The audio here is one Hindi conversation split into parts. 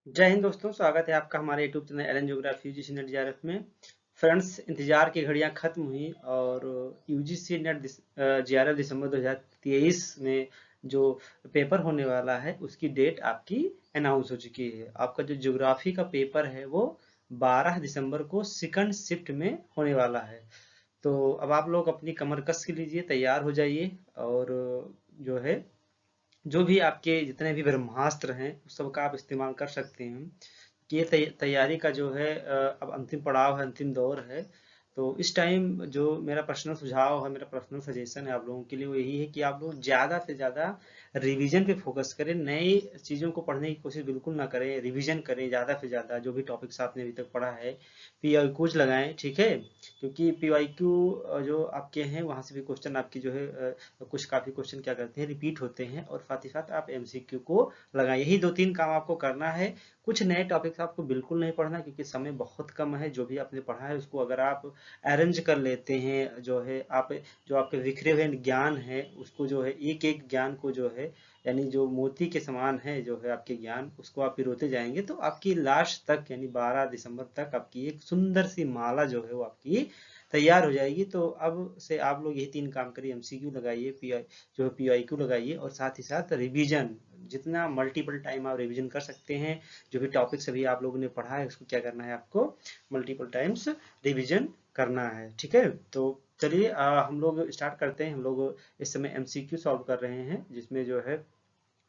जय हिंद दोस्तों, स्वागत है आपका हमारे YouTube channel Allen geography UGC NET JRF में। फ्रेंड्स, इंतजार की घड़ियां खत्म हुई और यूजीसी नेट जीआरएफ दिसंबर 2023 में जो पेपर होने वाला है उसकी डेट आपकी अनाउंस हो चुकी है। आपका जो ज्योग्राफी का पेपर है वो 12 दिसंबर को सेकंड शिफ्ट में होने वाला है। तो अब आप लोग अपनी कमर कस के लीजिए, तैयार हो जाइए और जो है जो भी आपके जितने भी ब्रह्मास्त्र हैं उस सब का आप इस्तेमाल कर सकते हैं कि ये तैयारी का जो है अब अंतिम पड़ाव है, अंतिम दौर है। तो इस टाइम जो मेरा पर्सनल सुझाव है, मेरा पर्सनल सजेशन है आप लोगों के लिए, वो यही है कि आप लोग ज़्यादा से ज़्यादा रिवीजन पे फोकस करें। नई चीज़ों को पढ़ने की कोशिश बिल्कुल ना करें, रिवीजन करें ज़्यादा से ज़्यादा। जो भी टॉपिक्स आपने अभी तक पढ़ा है पीवाईक्यूज लगाएं, ठीक है, क्योंकि पीवाईक्यू जो आपके हैं वहाँ से भी क्वेश्चन आपकी जो है कुछ काफ़ी क्वेश्चन क्या करते हैं, रिपीट होते हैं। और साथ ही साथ आप एमसीक्यू को लगाएं। यही दो तीन काम आपको करना है। कुछ नए टॉपिक्स आपको बिल्कुल नहीं पढ़ना, क्योंकि समय बहुत कम है। जो भी आपने पढ़ा है उसको अगर आप अरेंज कर लेते हैं, जो है आप जो आपके बिखरे हुए ज्ञान है उसको जो है एक एक ज्ञान को जो है यानी जो मोती के समान है जो है आपके ज्ञान, उसको आप पिरोते जाएंगे तो आपकी लास्ट तक यानी 12 दिसंबर तक आपकी एक सुंदर सी माला जो है वो आपकी तैयार हो जाएगी। तो अब से आप लोग यही तीन काम करिए, एमसीक्यू लगाइए, पीआईक्यू लगाइए और साथ ही साथ रिवीजन। जितना मल्टीपल टाइम आप रिवीजन कर सकते हैं, जो भी टॉपिक्स अभी आप लोगों ने पढ़ा है उसको क्या करना है, आपको मल्टीपल टाइम्स रिवीजन करना है, ठीक है। तो चलिए हम लोग स्टार्ट करते हैं। हम लोग इस समय एमसीक्यू सॉल्व कर रहे हैं, जिसमें जो है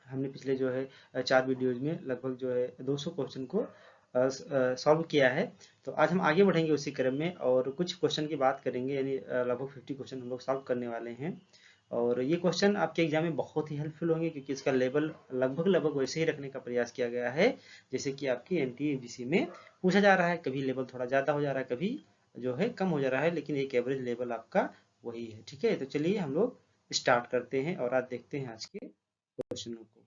हमने पिछले जो है 4 वीडियोज में लगभग जो है 200 क्वेश्चन को सॉल्व किया है। तो आज हम आगे बढ़ेंगे उसी क्रम में और कुछ क्वेश्चन की बात करेंगे, यानी लगभग 50 क्वेश्चन हम लोग सॉल्व करने वाले हैं। और ये क्वेश्चन आपके एग्जाम में बहुत ही हेल्पफुल होंगे, क्योंकि इसका लेवल लगभग लगभग वैसे ही रखने का प्रयास किया गया है जैसे कि आपकी एनटीए यूजीसी में पूछा जा रहा है। कभी लेवल थोड़ा ज़्यादा हो जा रहा है, कभी जो है कम हो जा रहा है, लेकिन एक एवरेज लेवल आपका वही है, ठीक है। तो चलिए हम लोग स्टार्ट करते हैं और आज देखते हैं आज के क्वेश्चनों को।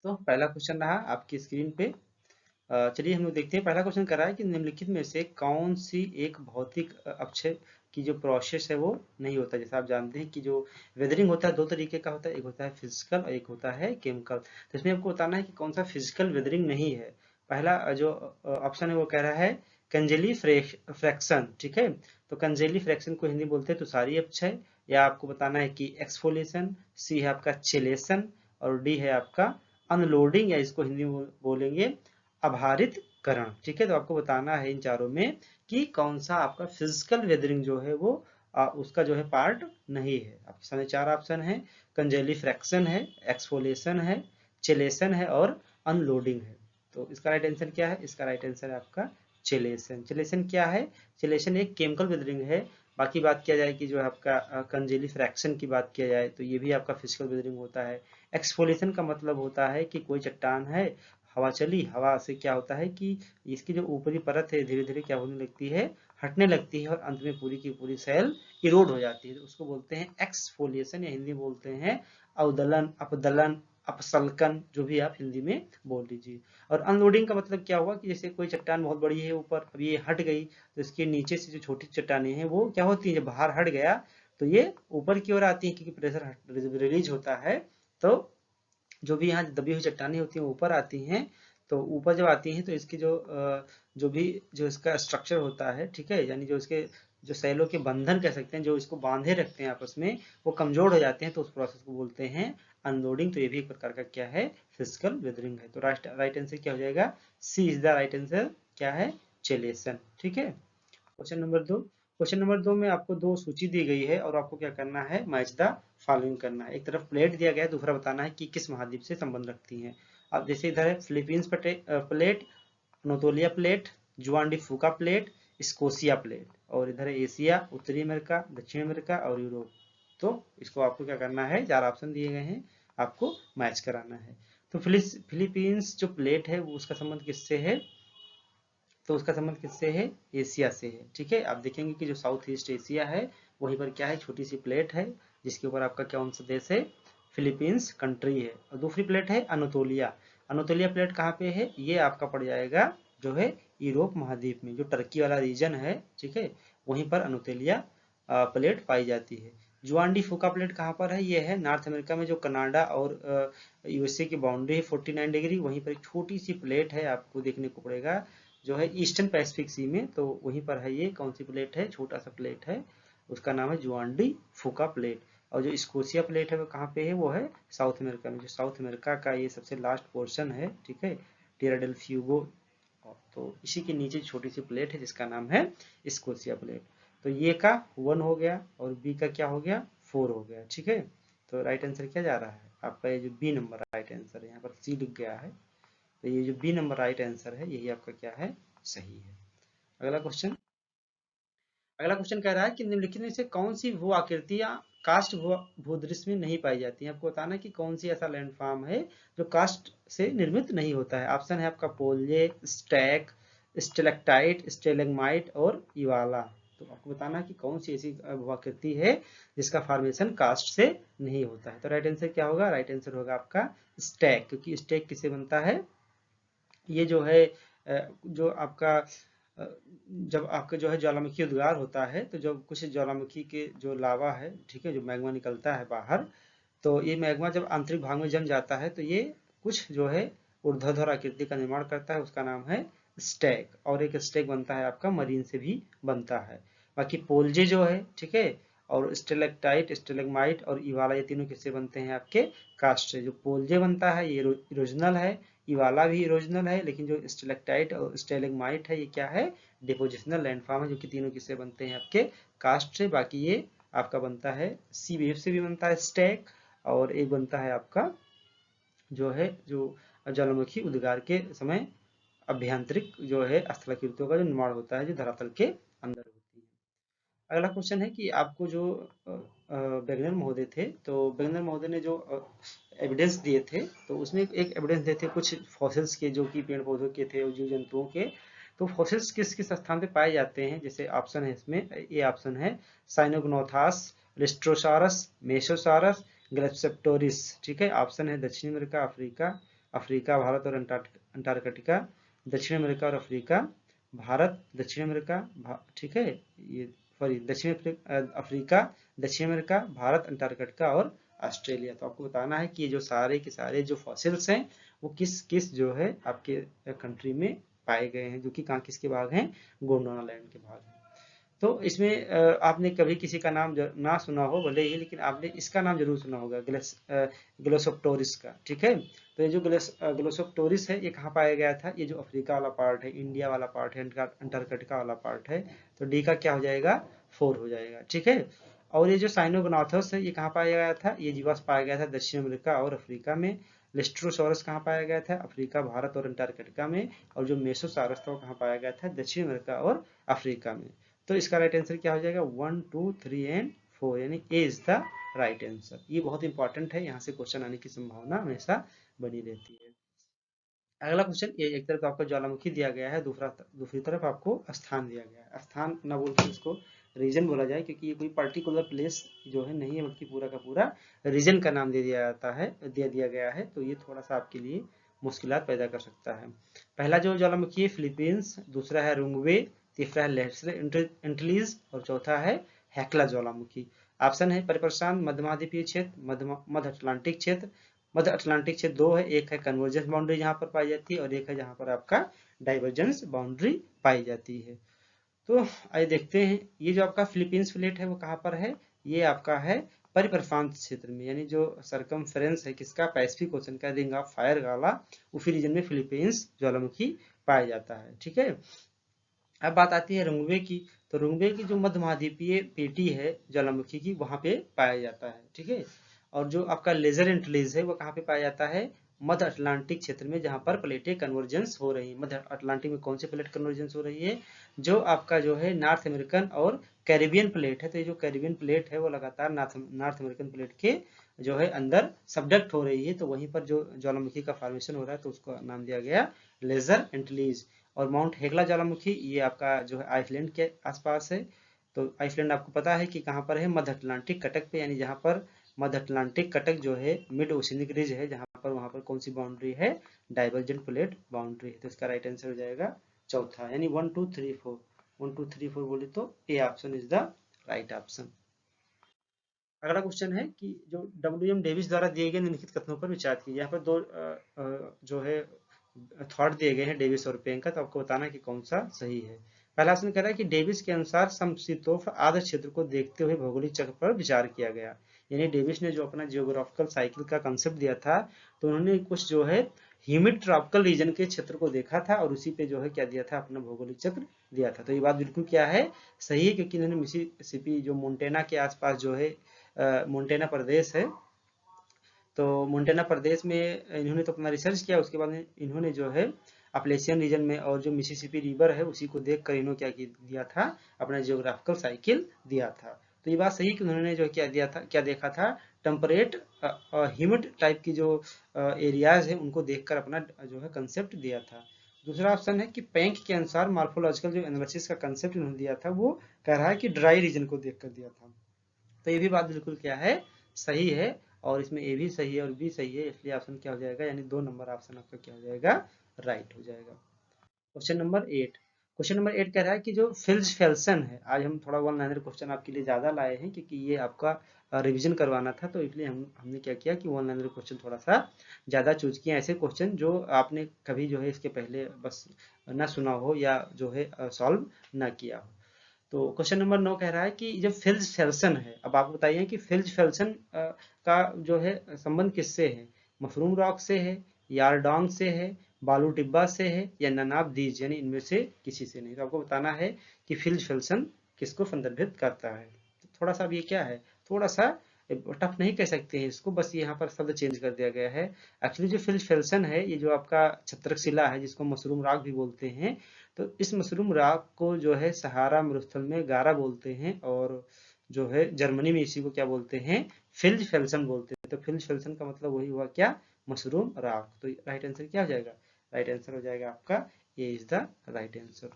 तो पहला क्वेश्चन रहा आपकी स्क्रीन पे। चलिए हम लोग देखते हैं। पहला क्वेश्चन कर रहा है कि निम्नलिखित में से कौन सी एक भौतिक अक्षय की जो प्रोसेस है वो नहीं होता। जैसा आप जानते हैं कि जो वेदरिंग होता है दो तरीके का होता है, एक होता है फिजिकल और एक होता है केमिकल। तो इसमें आपको बताना है कि कौन सा फिजिकल वेदरिंग नहीं है। पहला जो ऑप्शन है वो कह रहा है कंजेली फ्रैक्शन, ठीक है। तो कंजेली फ्रैक्शन को हिंदी बोलते हैं तुषारी अपक्षय। या आपको बताना है कि एक्सफोलिएशन, सी है आपका चिलेशन और डी है आपका अनलोडिंग, या इसको हिंदी में बोलेंगे आभारित करण, ठीक है। तो आपको बताना है इन चारों में कि कौन सा आपका फिजिकल वेदरिंग जो है वो उसका जो है पार्ट नहीं है। आपके सामने चार ऑप्शन है, कंजेली फ्रैक्शन है, एक्सफोलिएशन है, चिलेशन है और अनलोडिंग है। तो इसका राइट आंसर क्या है? इसका राइट आंसर है आपका चिलेशन। चिलेशन क्या है? चिलेशन एक केमिकल वेदरिंग है। बाकी बात किया जाए कि जो है आपका कंजेली फ्रैक्शन की बात किया जाए तो ये भी आपका फिजिकल वेदरिंग होता है। एक्सफोलिएशन का मतलब होता है कि कोई चट्टान है, हवा चली, हवा से क्या होता है कि इसकी जो ऊपरी परत है धीरे धीरे क्या होने लगती है, हटने लगती है और अंत में पूरी की पूरी सेल इरोड हो जाती है। तो उसको बोलते हैं एक्सफोलिएशन, या हिंदी में बोलते हैं अवदलन, अपदलन, अपसल्कन, जो भी आप हिंदी में बोल लीजिए। और अनलोडिंग का मतलब क्या हुआ कि जैसे कोई चट्टान बहुत बड़ी है ऊपर, अब ये हट गई तो इसके नीचे से जो छोटी चट्टानें हैं वो क्या होती है, जब बाहर हट गया तो ये ऊपर की ओर आती है, क्योंकि प्रेशर रिलीज होता है। तो जो भी यहाँ दबी हुई चट्टानें होती हैं ऊपर आती हैं। तो ऊपर जब आती हैं तो इसकी जो भी जो इसका स्ट्रक्चर होता है, ठीक है, यानी जो इसके जो सेलों के बंधन कह सकते हैं, जो इसको बांधे रखते हैं आपस में, वो कमजोर हो जाते हैं। तो उस प्रोसेस को बोलते हैं अनलोडिंग। तो ये भी एक प्रकार का क्या है, फिजिकल वेदरिंग है। तो राइट आंसर क्या हो जाएगा? C is the right answer. क्या है? चिलेशन, ठीक है। Question number 2। क्वेश्चन नंबर 2 में आपको दो सूची दी गई है और आपको क्या करना है, मैच द फॉलोइंग करना है। एक तरफ प्लेट दिया गया है, दूसरा बताना है कि किस महाद्वीप से संबंध रखती हैं। अब जैसे इधर है फिलीपींस प्लेट, अनातोलिया प्लेट, जुआन डी फूका प्लेट, स्कोशिया प्लेट। और इधर है एशिया, उत्तरी अमेरिका, दक्षिण अमेरिका और यूरोप। तो इसको आपको क्या करना है, चार ऑप्शन दिए गए हैं, आपको मैच कराना है। तो फिलीपींस जो प्लेट है वो उसका संबंध किससे है? तो उसका संबंध किससे है? एशिया से है, ठीक है। आप देखेंगे कि जो साउथ ईस्ट एशिया है वहीं पर क्या है, छोटी सी प्लेट है जिसके ऊपर आपका कौन सा देश है, फिलीपींस कंट्री है। और दूसरी प्लेट है अनातोलिया। अनातोलिया प्लेट कहाँ पे है? ये आपका पड़ जाएगा जो है यूरोप महाद्वीप में, जो टर्की वाला रीजन है, ठीक है, वहीं पर अनातोलिया प्लेट पाई जाती है। जुआन डी फूका प्लेट कहाँ पर है? ये है नॉर्थ अमेरिका में, जो कनाडा और यूएसए की बाउंड्री है 49 डिग्री, वहीं पर एक छोटी सी प्लेट है आपको देखने को पड़ेगा, जो है ईस्टर्न पैसिफिक सी में, तो वहीं पर है ये। कौन सी प्लेट है? छोटा सा प्लेट है, उसका नाम है जुआन डी फूका प्लेट। और जो स्कोशिया प्लेट है वो कहाँ पे है? वो है साउथ अमेरिका में, जो साउथ अमेरिका का ये सबसे लास्ट पोर्शन है, ठीक है, टिएरा डेल फ्यूगो। तो इसी के नीचे छोटी सी प्लेट है जिसका नाम है स्कोशिया प्लेट। तो ये का 1 हो गया और बी का क्या हो गया? 4 हो गया, ठीक है। तो राइट आंसर क्या जा रहा है आपका? ये जो बी नंबर राइट आंसर है, यहाँ पर सी लिख गया है, तो ये जो बी नंबर राइट आंसर है यही आपका क्या है? सही है। अगला क्वेश्चन। अगला क्वेश्चन कह रहा है कि निम्नलिखित में से कौन सी भू आकृतियां कास्ट भूदृश्य में नहीं पाई जाती हैं? आपको बताना है कि कौन सी ऐसा लैंडफॉर्म है जो कास्ट से निर्मित नहीं होता है। ऑप्शन है आपका पोल्जे, स्टैक, स्टेलेक्टाइट, स्टेलेग्माइट और इवाला। तो आपको बताना है कि कौन सी ऐसी भू आकृति है जिसका फॉर्मेशन कास्ट से नहीं होता है। तो राइट आंसर क्या होगा? राइट आंसर होगा आपका स्टैक, क्योंकि स्टैक किससे बनता है? ये जो है जो आपका जब आपका जो है ज्वालामुखी उद्गार होता है, तो जब कुछ ज्वालामुखी के जो लावा है, ठीक है, जो मैग्मा निकलता है बाहर, तो ये मैग्मा जब आंतरिक भाग में जम जाता है तो ये कुछ जो है ऊर्ध्वाधर आकृति का निर्माण करता है, उसका नाम है स्टैक। और एक स्टैक बनता है आपका मरीन से भी बनता है। बाकी पोल्जे जो है, ठीक है, और स्टेलेक्टाइट, स्टेलेग्माइट और इवाला, ये तीनों किससे बनते हैं? आपके कास्ट से। जो पोल्जे बनता है ये इरोजनल है, इवाला भी इरोजनल है, लेकिन जो स्टेलेक्टाइट और स्टेलेग्माइट है ये क्या है? डिपोजिशनल लैंडफॉर्म है, जो कि तीनों किससे बनते हैं? आपके कास्ट से। बाकी ये आपका बनता है सी वेव से भी बनता है स्टैक, और एक बनता है आपका जो है जो ज्वालामुखी उद्गार के समय अभ्यंतरिक जो है स्थलाकृतियों का जो निर्माण होता है, जो धरातल के अंदर होती है। अगला क्वेश्चन है कि आपको जो वेगनर महोदय थे, तो वेगनर महोदय ने जो एविडेंस दिए थे, तो उसमें एक एविडेंस दिए थे कुछ फॉसिल्स के, जो कि पेड़ पौधों के थे और जीव जंतुओं के। तो फॉसिल्स किस किस स्थान पे पाए जाते हैं? जैसे ऑप्शन है इसमें, ये ऑप्शन है साइनोग्नोथास, लिस्ट्रोसारस, मेसोसारस, ग्लेप्सेप्टोरिस, ठीक है। ऑप्शन है दक्षिण अमेरिका, अफ्रीका, अफ्रीका, भारत और अंटार्कटिका, दक्षिण अमेरिका और अफ्रीका, भारत, दक्षिण अमेरिका, ठीक है, ये सॉरी दक्षिण अफ्रीका, दक्षिण अमेरिका, भारत, अंटार्कटिका और ऑस्ट्रेलिया। तो आपको बताना है कि ये जो सारे के सारे जो फॉसिल्स हैं वो किस किस जो है आपके कंट्री में पाए गए हैं, जो कि कहाँ किसके भाग हैं? गोंडवाना लैंड के भाग हैं। तो इसमें आपने कभी किसी का नाम ना सुना हो भले ही, लेकिन आपने इसका नाम जरूर सुना होगा, ग्लोसोप्टोरिस का, ठीक है। तो ये जो ग्लोसोप्टोरिस है ये कहाँ पाया गया था? ये जो अफ्रीका वाला पार्ट है, इंडिया वाला पार्ट है, अंटार्कटिका वाला पार्ट है, तो डी का क्या हो जाएगा? 4 हो जाएगा, ठीक है। और ये जो साइनोग्नाथस है ये कहाँ पाया गया था? ये जीवाश्म पाया गया था दक्षिण अमेरिका और अफ्रीका में। लिस्ट्रोसॉरस कहाँ पाया गया था? अफ्रीका, भारत और अंटार्कटिका में। और जो मेसोसारस था वो कहाँ पाया गया था? दक्षिण अमेरिका और अफ्रीका में। तो इसका राइट आंसर क्या हो जाएगा? 1, 2, 3 एंड 4, यानी ए इज द राइट आंसर। ये बहुत इंपॉर्टेंट है, यहाँ से क्वेश्चन आने की संभावना हमेशा बनी रहती है। अगला क्वेश्चन, ये एक तरफ आपको ज्वालामुखी दिया गया है, दूसरी तरफ आपको स्थान दिया गया है। स्थान ना बोलकर इसको रीजन बोला जाए, क्योंकि ये कोई पर्टिकुलर प्लेस जो है नहीं है, बल्कि पूरा का पूरा रीजन का नाम दे दिया जाता है, दे दिया गया है। तो ये थोड़ा सा आपके लिए मुश्किलात पैदा कर सकता है। पहला जो ज्वालामुखी है फिलीपींस, दूसरा है रुंगवे, तीसरा है लेस्ले एंटिलीज और चौथा है हेक्ला ज्वालामुखी। ऑप्शन है परिप्रशांत, मध्य महाद्वीपीय क्षेत्र, मध्य अटलांटिक क्षेत्र। मध्य अटलांटिक क्षेत्र 2 है, एक है कन्वर्जेंस बाउंड्री जहां पर पाई जाती है, और एक है जहां पर आपका डाइवर्जेंस बाउंड्री पाई जाती है। तो आइए देखते हैं, ये जो आपका फिलीपींस प्लेट है वो कहाँ पर है? ये आपका है परिप्रशांत क्षेत्र में, यानी जो सरकमफेरेंस है किसका? पैसिफिक ओशन का, रिंग ऑफ फायर वाला, उसी रीजन में फिलीपींस ज्वालामुखी पाया जाता है, ठीक है। अब बात आती है रुंगवे की। तो रुंगवे की जो मध्य महाद्वीपीय पेटी है ज्वालामुखी की, वहां पे पाया जाता है, ठीक है। और जो आपका लेजर एंटिलीज है वो कहाँ पे पाया जाता है? मध्य अटलांटिक क्षेत्र में, जहां पर प्लेटें कन्वर्जेंस हो रही है। मध्य अटलांटिक में कौन सी प्लेट कन्वर्जेंस हो रही है? जो आपका जो है नॉर्थ अमेरिकन और कैरिबियन प्लेट है। तो ये जो कैरिबियन प्लेट है वो लगातार नॉर्थ अमेरिकन प्लेट के जो है अंदर सबडक्ट हो रही है, तो वहीं पर जो ज्वालामुखी का फॉर्मेशन हो रहा है, तो उसको नाम दिया गया लेजर एंटिलीज। और माउंट हेगला ज्वालामुखी ये आपका जो है आइसलैंड के आसपास है। तो आइसलैंड आपको पता है कि कहाँ पर है? मध्य अटलांटिक कटक पे, यानी जहाँ पर मध्य अटलांटिक कटक जो है मिड ओशिनिक रिज है, जहाँ पर वहाँ पर कौन सी बाउंड्री है? डाइवर्जेंट प्लेट बाउंड्री है। तो इसका राइट आंसर हो जाएगा चौथा, यानी 1, 2, 3, 4। 1, 2, 3, 4 बोले तो A option is the right option. अगला क्वेश्चन है कि जो डब्ल्यू एम डेविस द्वारा दिए गए निम्नलिखित कथनों पर विचार कीजिए। यहाँ पर दो जो है थॉट दिए गए हैं डेविस और पेंग का, तो आपको बताना है कि कौन सा सही है। पहला ऑप्शन कह रहा है कि डेविस के अनुसार समशीतोष्ण आर्द्र क्षेत्र को देखते हुए भौगोलिक चक्र पर विचार किया गया। यानी डेविस ने जो अपना जियोग्राफिकल साइकिल का कंसेप्ट दिया था, तो उन्होंने कुछ जो है ह्यूमिड ट्रॉपिकल रीजन के क्षेत्र को देखा था और उसी पे जो है क्या दिया था, अपना भौगोलिक चक्र दिया था। तो ये बात बिल्कुल क्या है, सही है, क्योंकि इन्होंने मिसिसिपी जो मोन्टेना के आसपास जो है मोन्टेना प्रदेश है, तो मोन्टेना प्रदेश में इन्होंने तो अपना रिसर्च किया। उसके बाद इन्होंने जो है अपलेशियन रीजन में और जो मिसिसिपी रिवर है उसी को देखकर इन्होंने क्या दिया था, अपना जियोग्राफिकल साइकिल दिया था। तो ये बात सही कि उन्होंने जो क्या दिया था, क्या देखा था, टेम्परेट ह्यूमिड टाइप की जो एरियाज है उनको देखकर अपना जो है कंसेप्ट दिया था। दूसरा ऑप्शन है कि पैंक के अनुसार मार्फोलॉजिकल जो एनालिसिस का कंसेप्ट इन्होंने दिया था, वो कह रहा है कि ड्राई रीजन को देखकर दिया था। तो ये भी बात बिल्कुल क्या है, सही है। और इसमें ए भी सही है और बी सही है, इसलिए ऑप्शन क्या हो जाएगा, यानी 2 नंबर ऑप्शन आपका क्या हो जाएगा, राइट हो जाएगा। क्वेश्चन नंबर 8 कह रहा है कि जो फिल्ज-फेल्सन है, आज हम थोड़ा वन लाइनर क्वेश्चन आपके लिए ज्यादा लाए हैं क्योंकि ये आपका रिवीजन करवाना था, तो इसलिए हमने क्या किया कि वन लाइनर क्वेश्चन थोड़ा सा ज्यादा चूज किया, ऐसे क्वेश्चन जो आपने कभी जो है इसके पहले बस ना सुना हो या जो है सॉल्व ना किया हो। तो क्वेश्चन नंबर 9 कह रहा है कि जब फिल्ज फेल्सन है, अब आप बताइए कि फिल्ज फेल्सन का जो है संबंध किससे है, मफरूम रॉक से है, यारडोंग से है, बालू टिब्बा से है, या ननाब दीज, यानी इनमें से किसी से नहीं। तो आपको बताना है कि फिल्ज फेल्सन किसको संदर्भित करता है। तो थोड़ा सा अब ये क्या है, थोड़ा सा टफ नहीं कह सकते हैं इसको, बस यहाँ पर शब्द चेंज कर दिया गया है। एक्चुअली जो फिल्ज फेल्सन है, ये जो आपका छत्रक शिला है जिसको मशरूम रॉक भी बोलते हैं, तो इस मशरूम रॉक को जो है सहारा मरुस्थल में गारा बोलते हैं, और जो है जर्मनी में इसी को क्या बोलते हैं, फिल्ज फेल्सन बोलते हैं। तो फिल्ज फेल्सन का मतलब वही हुआ क्या, मशरूम रॉक। तो राइट आंसर क्या हो जाएगा, राइट आंसर हो जाएगा आपका A is the right answer.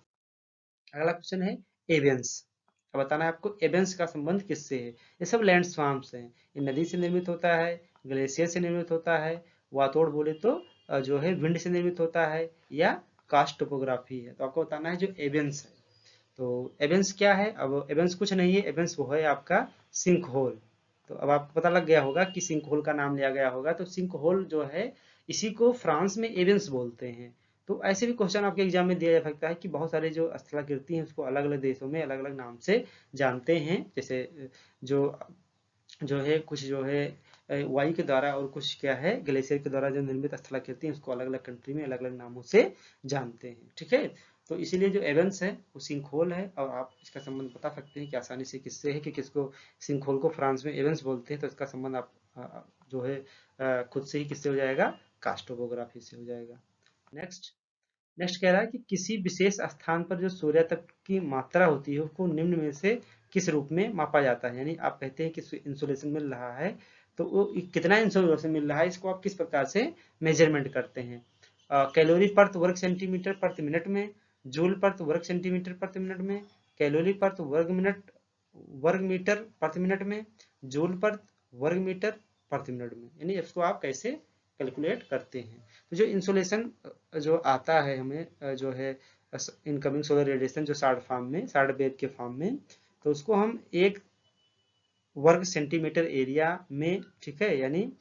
अगला क्वेश्चन है एवियंस। अब बताना है आपको एवियंस का संबंध किससे है। ये सब लैंड स्वाम्प्स हैं, ये नदी से निर्मित होता है, ग्लेशियर से निर्मित होता है, वातोड़ बोले तो जो है विंड से निर्मित होता है, या कास्ट टोपोग्राफी है। तो आपको बताना है जो एवियंस है। तो एवियंस क्या है, अब एवियंस कुछ नहीं है, एवियंस वो है आपका सिंक होल। तो अब आपको पता लग गया होगा कि सिंक होल का नाम लिया गया होगा, तो सिंक होल जो है इसी को फ्रांस में एवियंस बोलते हैं। तो ऐसे भी क्वेश्चन आपके एग्जाम में दिया जा सकता है कि बहुत सारे जो स्थलाकृति हैं उसको अलग अलग देशों में अलग अलग नाम से जानते हैं। जैसे जो जो है कुछ जो है वायु के द्वारा और कुछ क्या है ग्लेशियर के द्वारा जो निर्मित स्थलाकृति है उसको अलग अलग कंट्री में अलग अलग नामों से जानते हैं, ठीक है। तो इसीलिए जो एवेंस है वो सिंकहोल है, और आप इसका संबंध बता सकते हैं कि आसानी से किससे है, कि किसको सिंकहोल को फ्रांस में एवेंस बोलते हैं, तो इसका संबंध आप जो है खुद से ही किससे हो जाएगा, कास्टोगोग्राफी से हो जाएगा। नेक्स्ट नेक्स्ट कह रहा है कि किसी विशेष स्थान पर जो सूर्य तक की मात्रा होती है उसको निम्न में से किस रूप में मापा जाता है। यानी आप कहते हैं कि इंसुलेशन मिल रहा है, तो वो कितना इंसुलेशन मिल रहा है इसको आप किस प्रकार से मेजरमेंट करते हैं। कैलोरी पर वर्ग सेंटीमीटर प्रति मिनट में, जूल पर वर्ग सेंटीमीटर प्रति मिनट में, कैलोरी पर वर्ग मीटर प्रति मिनट में, जूल पर वर्ग मीटर प्रति मिनट में, यानी इसको आप कैसे कैलकुलेट करते हैं। तो जो इंसुलेशन जो आता है हमें जो है इनकमिंग सोलर रेडिएशन जो सार्ड वेव के फॉर्म में, तो उसको हम 1 वर्ग सेंटीमीटर एरिया में, ठीक है, यानी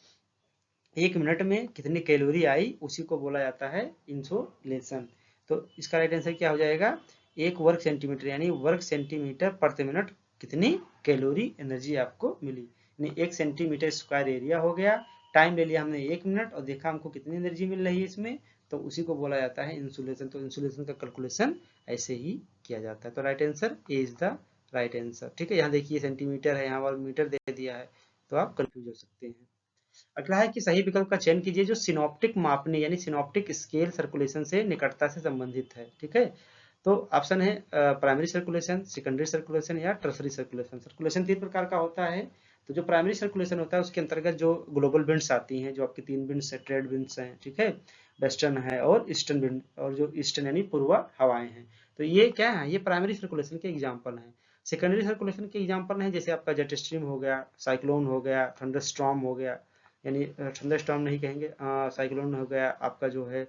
1 मिनट में कितनी कैलोरी आई उसी को बोला जाता है इंसोलेशन। तो इसका राइट आंसर क्या हो जाएगा, 1 वर्ग सेंटीमीटर, यानी वर्ग सेंटीमीटर प्रति मिनट कितनी कैलोरी एनर्जी आपको मिली, यानी 1 सेंटीमीटर स्क्वायर एरिया हो गया, टाइम ले लिया हमने 1 मिनट और देखा हमको कितनी एनर्जी मिल रही है इसमें, तो उसी को बोला जाता है इंसुलेशन। तो इंसुलेशन का कैलकुलेशन ऐसे ही किया जाता है। तो right answer A is the right answer, ठीक है। यहाँ देखिए सेंटीमीटर है, यहाँ वर्ग मीटर दे दिया है, तो आप कंफ्यूज हो सकते हैं। अगला है कि सही विकल्प का चयन कीजिए जो सिनॉप्टिक मापने यानी सिनॉप्टिक स्केल सर्कुलेशन से निकटता से संबंधित है, ठीक है। तो ऑप्शन है प्राइमरी सर्कुलेशन, सेकेंडरी सर्कुलेशन, या टर्सरी सर्कुलेशन। सर्कुलेशन 3 प्रकार का होता है। तो जो प्राइमरी सर्कुलेशन होता है उसके अंतर्गत जो ग्लोबल विंड्स आती हैं, जो आपकी 3 विंड्स है, ट्रेड विंड्स हैं, ठीक है, वेस्टर्न है और ईस्टर्न विंड, और जो ईस्टर्न यानी पूर्व हवाएं हैं, तो ये क्या है, ये प्राइमरी सर्कुलेशन के एग्जाम्पल हैं। सेकेंडरी सर्कुलेशन के एग्जाम्पल हैं जैसे आपका जेट स्ट्रीम हो गया, साइक्लोन हो गया, थंडर स्टॉर्म हो गया, यानी थंडर स्टॉर्म नहीं कहेंगे, साइक्लोन हो गया आपका जो है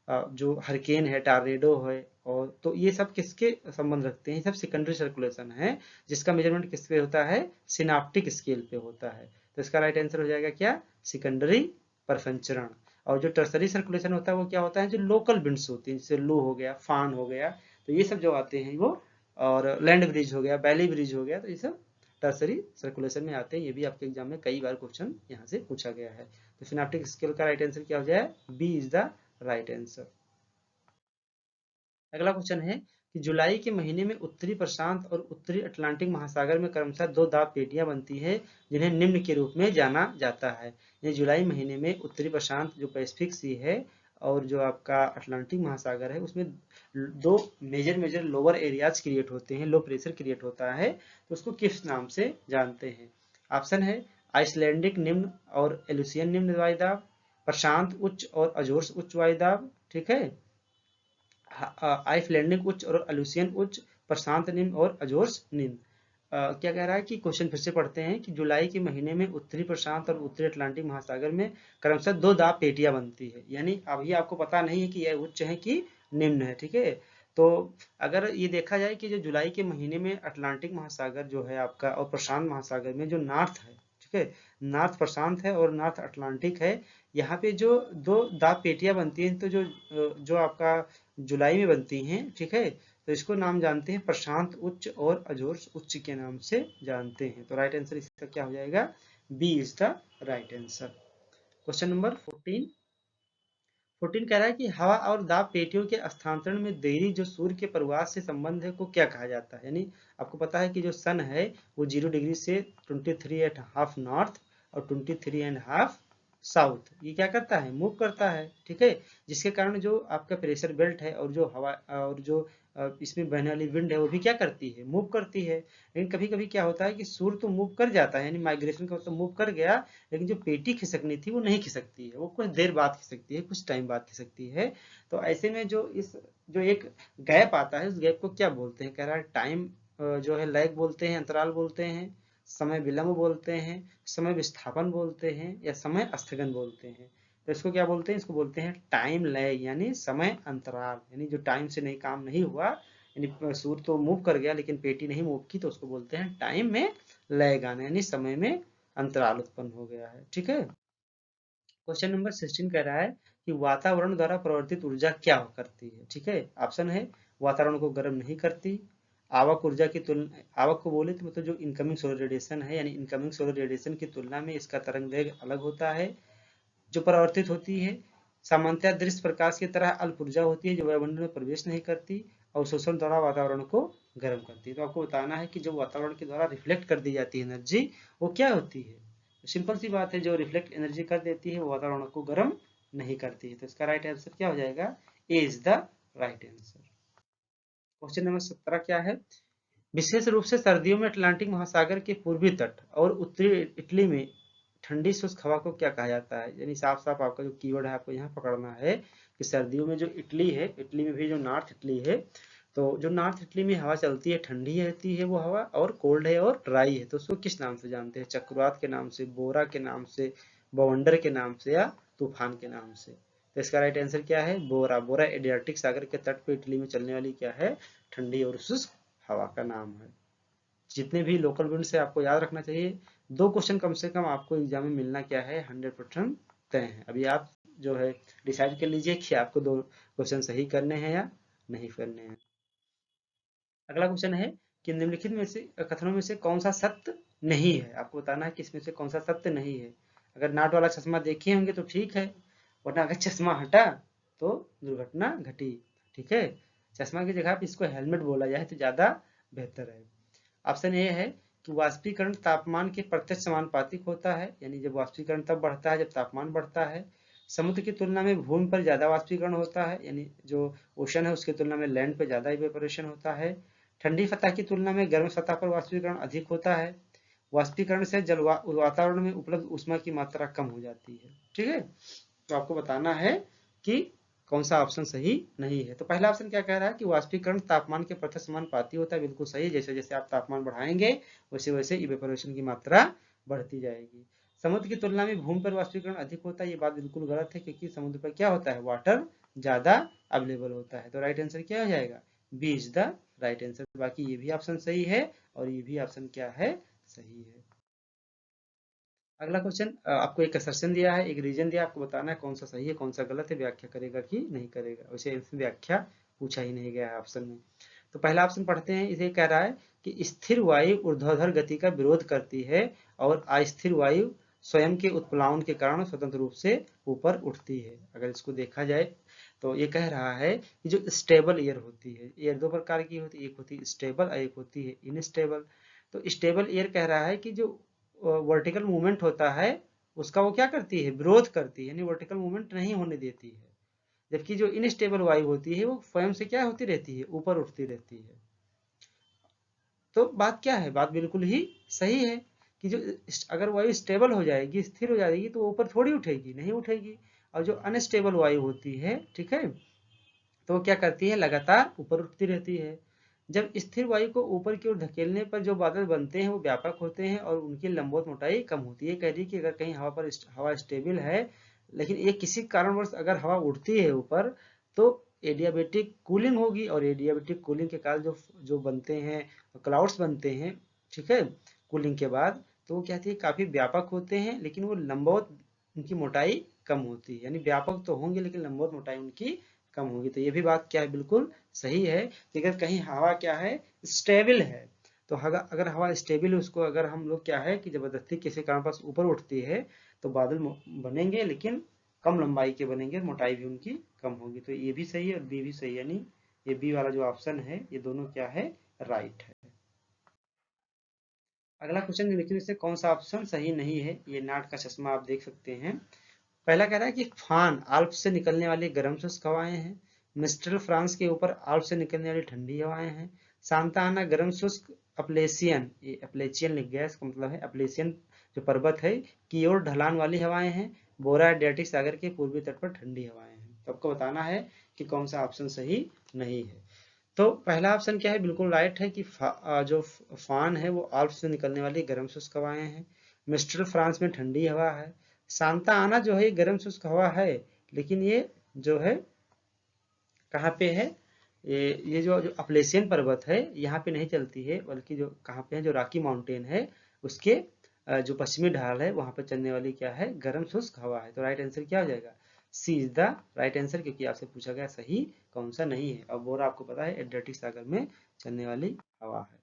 जो हरिकेन है, टार्नेडो है, और तो ये सब किसके संबंध रखते हैं? ये सब सेकेंडरी सर्कुलेशन है, जिसका मेजरमेंट किस पे होता है? सिनाप्टिक स्केल पे होता है। तो इसका राइट आंसर हो जाएगा क्या? सेकेंडरी परसंचरण। और जो टर्सरी सर्कुलेशन होता है वो क्या होता है? जो लोकल विंड्स होती हैं, जैसे लू हो गया, फान हो गया, तो ये सब जो आते हैं वो, और लैंड ब्रिज हो गया, बैली ब्रिज हो गया, तो ये सब टर्सरी सर्कुलेशन में आते हैं। ये भी आपके एग्जाम में कई बार क्वेश्चन यहाँ से पूछा गया है। तो सिनाप्टिक स्केल का राइट आंसर क्या हो जाए? B is the right answer. अगला क्वेश्चन है कि जुलाई के महीने में उत्तरी प्रशांत और उत्तरी अटलांटिक महासागर में क्रमशः दो दाब पेटियां बनती है, जिन्हें निम्न के रूप में जाना जाता है। ये जुलाई महीने में उत्तरी प्रशांत जो पैसिफिक सी है और जो आपका अटलांटिक महासागर है, उसमें दो major major lower areas create होते हैं, लो प्रेशर क्रिएट होता है, तो उसको किस नाम से जानते हैं? ऑप्शन है आइसलैंडिक निम्न और एलुसियन निम्न वायुदाब, प्रशांत उच्च और अजोर्स उच्च वायुदाब, ठीक है, आइसलैंडिक उच्च और अलूसियन उच्च, प्रशांत निम्न और अजोर्स निम्न। क्या कह रहा है कि क्वेश्चन फिर से पढ़ते हैं कि जुलाई के महीने में उत्तरी प्रशांत और उत्तरी अटलांटिक महासागर में क्रमशः दो दाब पेटियां बनती है, यानी अभी आपको पता नहीं है कि यह उच्च है कि निम्न है, ठीक है। तो अगर ये देखा जाए कि जो जुलाई के महीने में अटलांटिक महासागर जो है आपका और प्रशांत महासागर में जो नॉर्थ है, ठीक है, नॉर्थ प्रशांत है और नॉर्थ अटलांटिक है, यहाँ पे जो दो दाब पेटियां बनती हैं, तो जो आपका जुलाई में बनती हैं, ठीक है, तो इसको नाम जानते हैं प्रशांत उच्च और अजोर्स उच्च के नाम से जानते हैं। तो राइट आंसर इसका क्या हो जाएगा? B is the right answer. Question number 14 कह रहा है कि हवा और दाब पेटियों के स्थानांतरण में देरी जो सूर्य के प्रवास से संबंध है को क्या कहा जाता है? यानी आपको पता है कि जो सन है वो 0 डिग्री से 23.5 नॉर्थ और 23.5 साउथ, ये क्या करता है? मूव करता है, ठीक है, जिसके कारण जो आपका प्रेशर बेल्ट है और जो हवा और जो इसमें बहने वाली विंड है वो भी क्या करती है? मूव करती है। लेकिन कभी कभी क्या होता है कि सूर्य तो मूव कर जाता है, यानी माइग्रेशन का तो मूव कर गया, लेकिन जो पेटी खिसकनी थी वो नहीं खिसकती है, वो कुछ देर बाद खिसकती है, कुछ टाइम बाद खिसकती है। तो ऐसे में जो एक गैप आता है, उस गैप को क्या बोलते हैं? कह रहा है टाइम जो है लैग बोलते हैं, अंतराल बोलते हैं, समय विलंब बोलते हैं, समय विस्थापन बोलते हैं, या समय स्थगन बोलते हैं। तो इसको क्या बोलते हैं? इसको बोलते हैं टाइम लैग, यानी समय अंतराल, यानी जो टाइम से नहीं काम नहीं हुआ, यानी सूर्य तो मूव कर गया लेकिन पेटी नहीं मूव की, तो उसको बोलते हैं टाइम में लैग आना, यानी समय में अंतराल उत्पन्न हो गया है, ठीक है। क्वेश्चन नंबर 16 कह रहा है कि वातावरण द्वारा प्रवर्तित ऊर्जा क्या करती है? ठीक है, ऑप्शन है वातावरण को गर्म नहीं करती, आवक ऊर्जा की तुलना, आवक को बोले तो मतलब जो इनकमिंग सोलर रेडिएशन है, यानी इनकमिंग सोलर रेडिएशन की तुलना में इसका तरंग दैर्घ्य अलग होता है, जो परावर्तित होती है सामान्यतः दृश्य प्रकाश की तरह अल्प ऊर्जा होती है, जो वायुमंडल में प्रवेश नहीं करती और शोषण द्वारा वातावरण को गर्म करती है। तो आपको बताना है कि जो वातावरण के द्वारा रिफ्लेक्ट कर दी जाती है एनर्जी, वो क्या होती है? सिंपल सी बात है, जो रिफ्लेक्ट एनर्जी कर देती है वो वातावरण को गर्म नहीं करती है। तो इसका राइट आंसर क्या हो जाएगा? A is the right answer. Question number 17 क्या है? विशेष रूप से सर्दियों में अटलांटिक महासागर के पूर्वी तट और उत्तरी इटली में ठंडी शुष्क हवा को क्या कहा जाता है? यानी साफ साफ आपका जो कीवर्ड है आपको यहाँ पकड़ना है कि सर्दियों में जो इटली है, इटली में भी जो नॉर्थ इटली है, तो जो नॉर्थ इटली में हवा चलती है ठंडी रहती है वो हवा, और कोल्ड है और ड्राई है, तो उसको किस नाम से जानते हैं? चक्रवात के नाम से, बोरा के नाम से, बवंडर के नाम से, या तूफान के नाम से? तो इसका राइट आंसर क्या है? बोरा। बोरा एडियाटिक सागर के तट पर इटली में चलने वाली क्या है? ठंडी और शुष्क हवा का नाम है। जितने भी लोकल विंड से आपको याद रखना चाहिए, 2 क्वेश्चन कम से कम आपको एग्जाम में मिलना क्या है? 100% तय है। अभी आप जो है डिसाइड कर लीजिए कि आपको 2 क्वेश्चन सही करने हैं या नहीं करने हैं। अगला क्वेश्चन है कि निम्नलिखित में से कथनों में से कौन सा सत्य नहीं है? आपको बताना है कि इसमें से कौन सा सत्य नहीं है। अगर नाट वाला चश्मा देखे होंगे तो ठीक है, वरना अगर चश्मा हटा तो दुर्घटना घटी, ठीक है। चश्मा की जगह पे इसको हेलमेट बोला जाए तो ज्यादा बेहतर है। ऑप्शन ए है कि वाष्पीकरण तापमान के प्रत्यक्ष समानुपातिक होता है, यानी जब वाष्पीकरण तब बढ़ता है जब तापमान बढ़ता है। समुद्र की तुलना में भूमि पर ज्यादा वाष्पीकरण होता है, यानी जो ओशन है उसकी तुलना में लैंड पर ज्यादा इवेपोरेशन होता है। ठंडी सतह की तुलना में गर्म सतह पर वाष्पीकरण अधिक होता है। वाष्पीकरण से जल वातावरण में उपलब्ध ऊष्मा की मात्रा कम हो जाती है, ठीक है। तो आपको बताना है कि कौन सा ऑप्शन सही नहीं है। तो पहला ऑप्शन क्या कह रहा है कि वाष्पीकरण तापमान के प्रत्यक्ष समानुपाती होता है, बिल्कुल सही। जैसे जैसे आप तापमान बढ़ाएंगे वैसे वैसे इवेपोरेशन की मात्रा बढ़ती जाएगी। समुद्र की तुलना में भूमि पर वाष्पीकरण अधिक होता है, ये बात बिल्कुल गलत है, क्योंकि समुद्र पर क्या होता है, वाटर ज्यादा अवेलेबल होता है। तो राइट आंसर क्या हो जाएगा, B is the right answer. बाकी ये भी ऑप्शन सही है और ये भी ऑप्शन क्या है, सही है। अगला क्वेश्चन, आपको एक असर्शन दिया है, एक रीजन दिया, आपको बताना है कौन सा सही है कौन सा गलत है, व्याख्या करेगा कि नहीं करेगा। वैसे इसमें व्याख्या पूछा ही नहीं गया है ऑप्शन में। तो पहला ऑप्शन पढ़ते हैं। इसे कह रहा है कि स्थिर वायु ऊर्ध्वाधर गति का विरोध करती है और अस्थिर वायु स्वयं के उत्प्लावन के कारण स्वतंत्र रूप से ऊपर उठती है। अगर इसको देखा जाए तो ये कह रहा है कि जो स्टेबल एयर होती है, एयर दो प्रकार की होती है, एक होती है स्टेबल और एक होती है इनस्टेबल। तो स्टेबल एयर कह रहा है कि जो वर्टिकल मूवमेंट होता है उसका वो क्या करती है, विरोध करती है, यानी वर्टिकल मूवमेंट नहीं होने देती है। जबकि जो इनस्टेबल वायु होती है वो स्वयं से क्या होती रहती है, ऊपर उठती रहती है। तो बात क्या है, बात बिल्कुल ही सही है कि जो अगर वायु स्टेबल हो जाएगी, स्थिर हो जाएगी, तो ऊपर थोड़ी उठेगी, नहीं उठेगी। और जो अनस्टेबल वायु होती है, ठीक है, तो वो क्या करती है, लगातार ऊपर उठती रहती है। जब स्थिर वायु को ऊपर की ओर धकेलने पर जो बादल बनते हैं वो व्यापक होते हैं और उनकी लंबवत मोटाई कम होती है। कह रही है कि अगर कहीं हवा स्टेबल है, लेकिन एक किसी कारणवश अगर हवा उड़ती है ऊपर, तो एडियाबेटिक कूलिंग होगी और एडियाबेटिक कूलिंग के कारण जो जो बनते हैं, क्लाउड्स बनते हैं, ठीक है, कूलिंग के बाद, तो वो कहती है काफी व्यापक होते हैं, लेकिन वो लंबवत उनकी मोटाई कम होती है। यानी व्यापक तो होंगे लेकिन लंबवत मोटाई उनकी कम होगी। तो ये भी बात क्या है, बिल्कुल सही है कि अगर कहीं हवा क्या है, स्टेबल है, तो अगर हवा स्टेबल है, उसको अगर हम लोग क्या है कि जबरदस्ती किसी कारण पास ऊपर उठती है, तो बादल बनेंगे, लेकिन कम लंबाई के बनेंगे, मोटाई भी उनकी कम होगी। तो ये भी सही है और बी भी सही है, यानी ये बी वाला जो ऑप्शन है, ये दोनों क्या है, राइट है। अगला क्वेश्चन देखिए, इससे कौन सा ऑप्शन सही नहीं है। ये नाट का चश्मा आप देख सकते हैं। पहला कह रहा है कि फान आल्प्स से निकलने वाली गर्म शुष्क हवाएं हैं। मिस्ट्रल फ्रांस के ऊपर आल्प्स से निकलने वाली ठंडी हवाएं हैं। सांता आना गर्म शुष्क अपलेशियन, ये अपलेचियन लिख गया, इसका मतलब है अपलेशियन जो पर्वत है की ओर ढलान वाली हवाएं हैं। बोरा एड्रियाटिक सागर के पूर्वी तट पर ठंडी हवाएं हैं। तो आपको बताना है कि कौन सा ऑप्शन सही नहीं है। तो पहला ऑप्शन क्या है, बिल्कुल राइट है कि जो फान है वो आल्प्स से निकलने वाली गर्म शुष्क हवाएं हैं। मिस्ट्रल फ्रांस में ठंडी हवा है। सांता आना जो है ये गर्म शुष्क हवा है, लेकिन ये जो है कहाँ पे है, ये जो अपलेशियन पर्वत है यहाँ पे नहीं चलती है, बल्कि जो कहाँ पे है, जो रॉकी माउंटेन है उसके जो पश्चिमी ढाल है वहां पर चलने वाली क्या है, गर्म शुष्क हवा है। तो राइट आंसर क्या हो जाएगा, C is the right answer, क्योंकि आपसे पूछा गया सही कौन सा नहीं है। और बोरा आपको पता है एड्रियाटिक सागर में चलने वाली हवा है।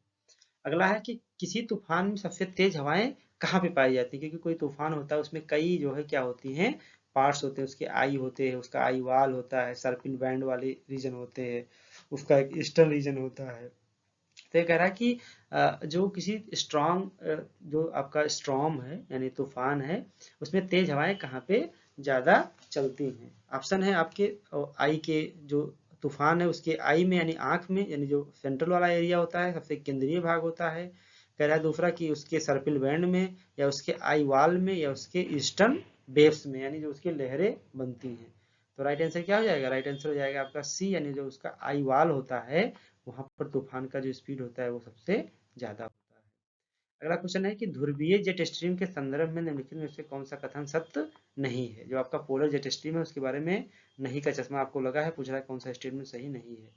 अगला है कि किसी तूफान में सबसे तेज हवाएं कहाँ पे पाई जाती है, क्योंकि कोई तूफान होता है उसमें कई जो है क्या होती हैं, पार्ट्स होते हैं, उसके आई होते हैं, उसका आई वाल होता है, सर्पिल बैंड वाले रीजन होते हैं, उसका एक ईस्टर्न रीजन होता है। तो ये कह रहा है कि जो किसी स्ट्रॉन्ग जो आपका स्ट्रॉम है यानी तूफान है, उसमें तेज हवाएं कहाँ पे ज्यादा चलती हैं। ऑप्शन है आपके आई के, जो तूफान है उसके आई में यानी आंख में, यानी जो सेंट्रल वाला एरिया होता है, सबसे केंद्रीय भाग होता है। कह रहा है दूसरा कि उसके सर्पिल बैंड में, या उसके आई वाल में, या उसके ईस्टर्न वेव्स में, यानी जो उसकी लहरें बनती हैं। तो राइट आंसर क्या हो जाएगा, राइट आंसर हो जाएगा आपका सी, यानी जो उसका आई वाल होता है वहां पर तूफान का जो स्पीड होता है वो सबसे ज्यादा होता है। अगला क्वेश्चन है कि ध्रुवीय जेट स्ट्रीम के संदर्भ में निम्नलिखित में से कौन सा कथन सत्य नहीं है। जो आपका पोलर जेट स्ट्रीम है उसके बारे में नहीं का चश्मा आपको लगा है, पूछ रहा है कौन सा स्टेटमेंट सही नहीं है।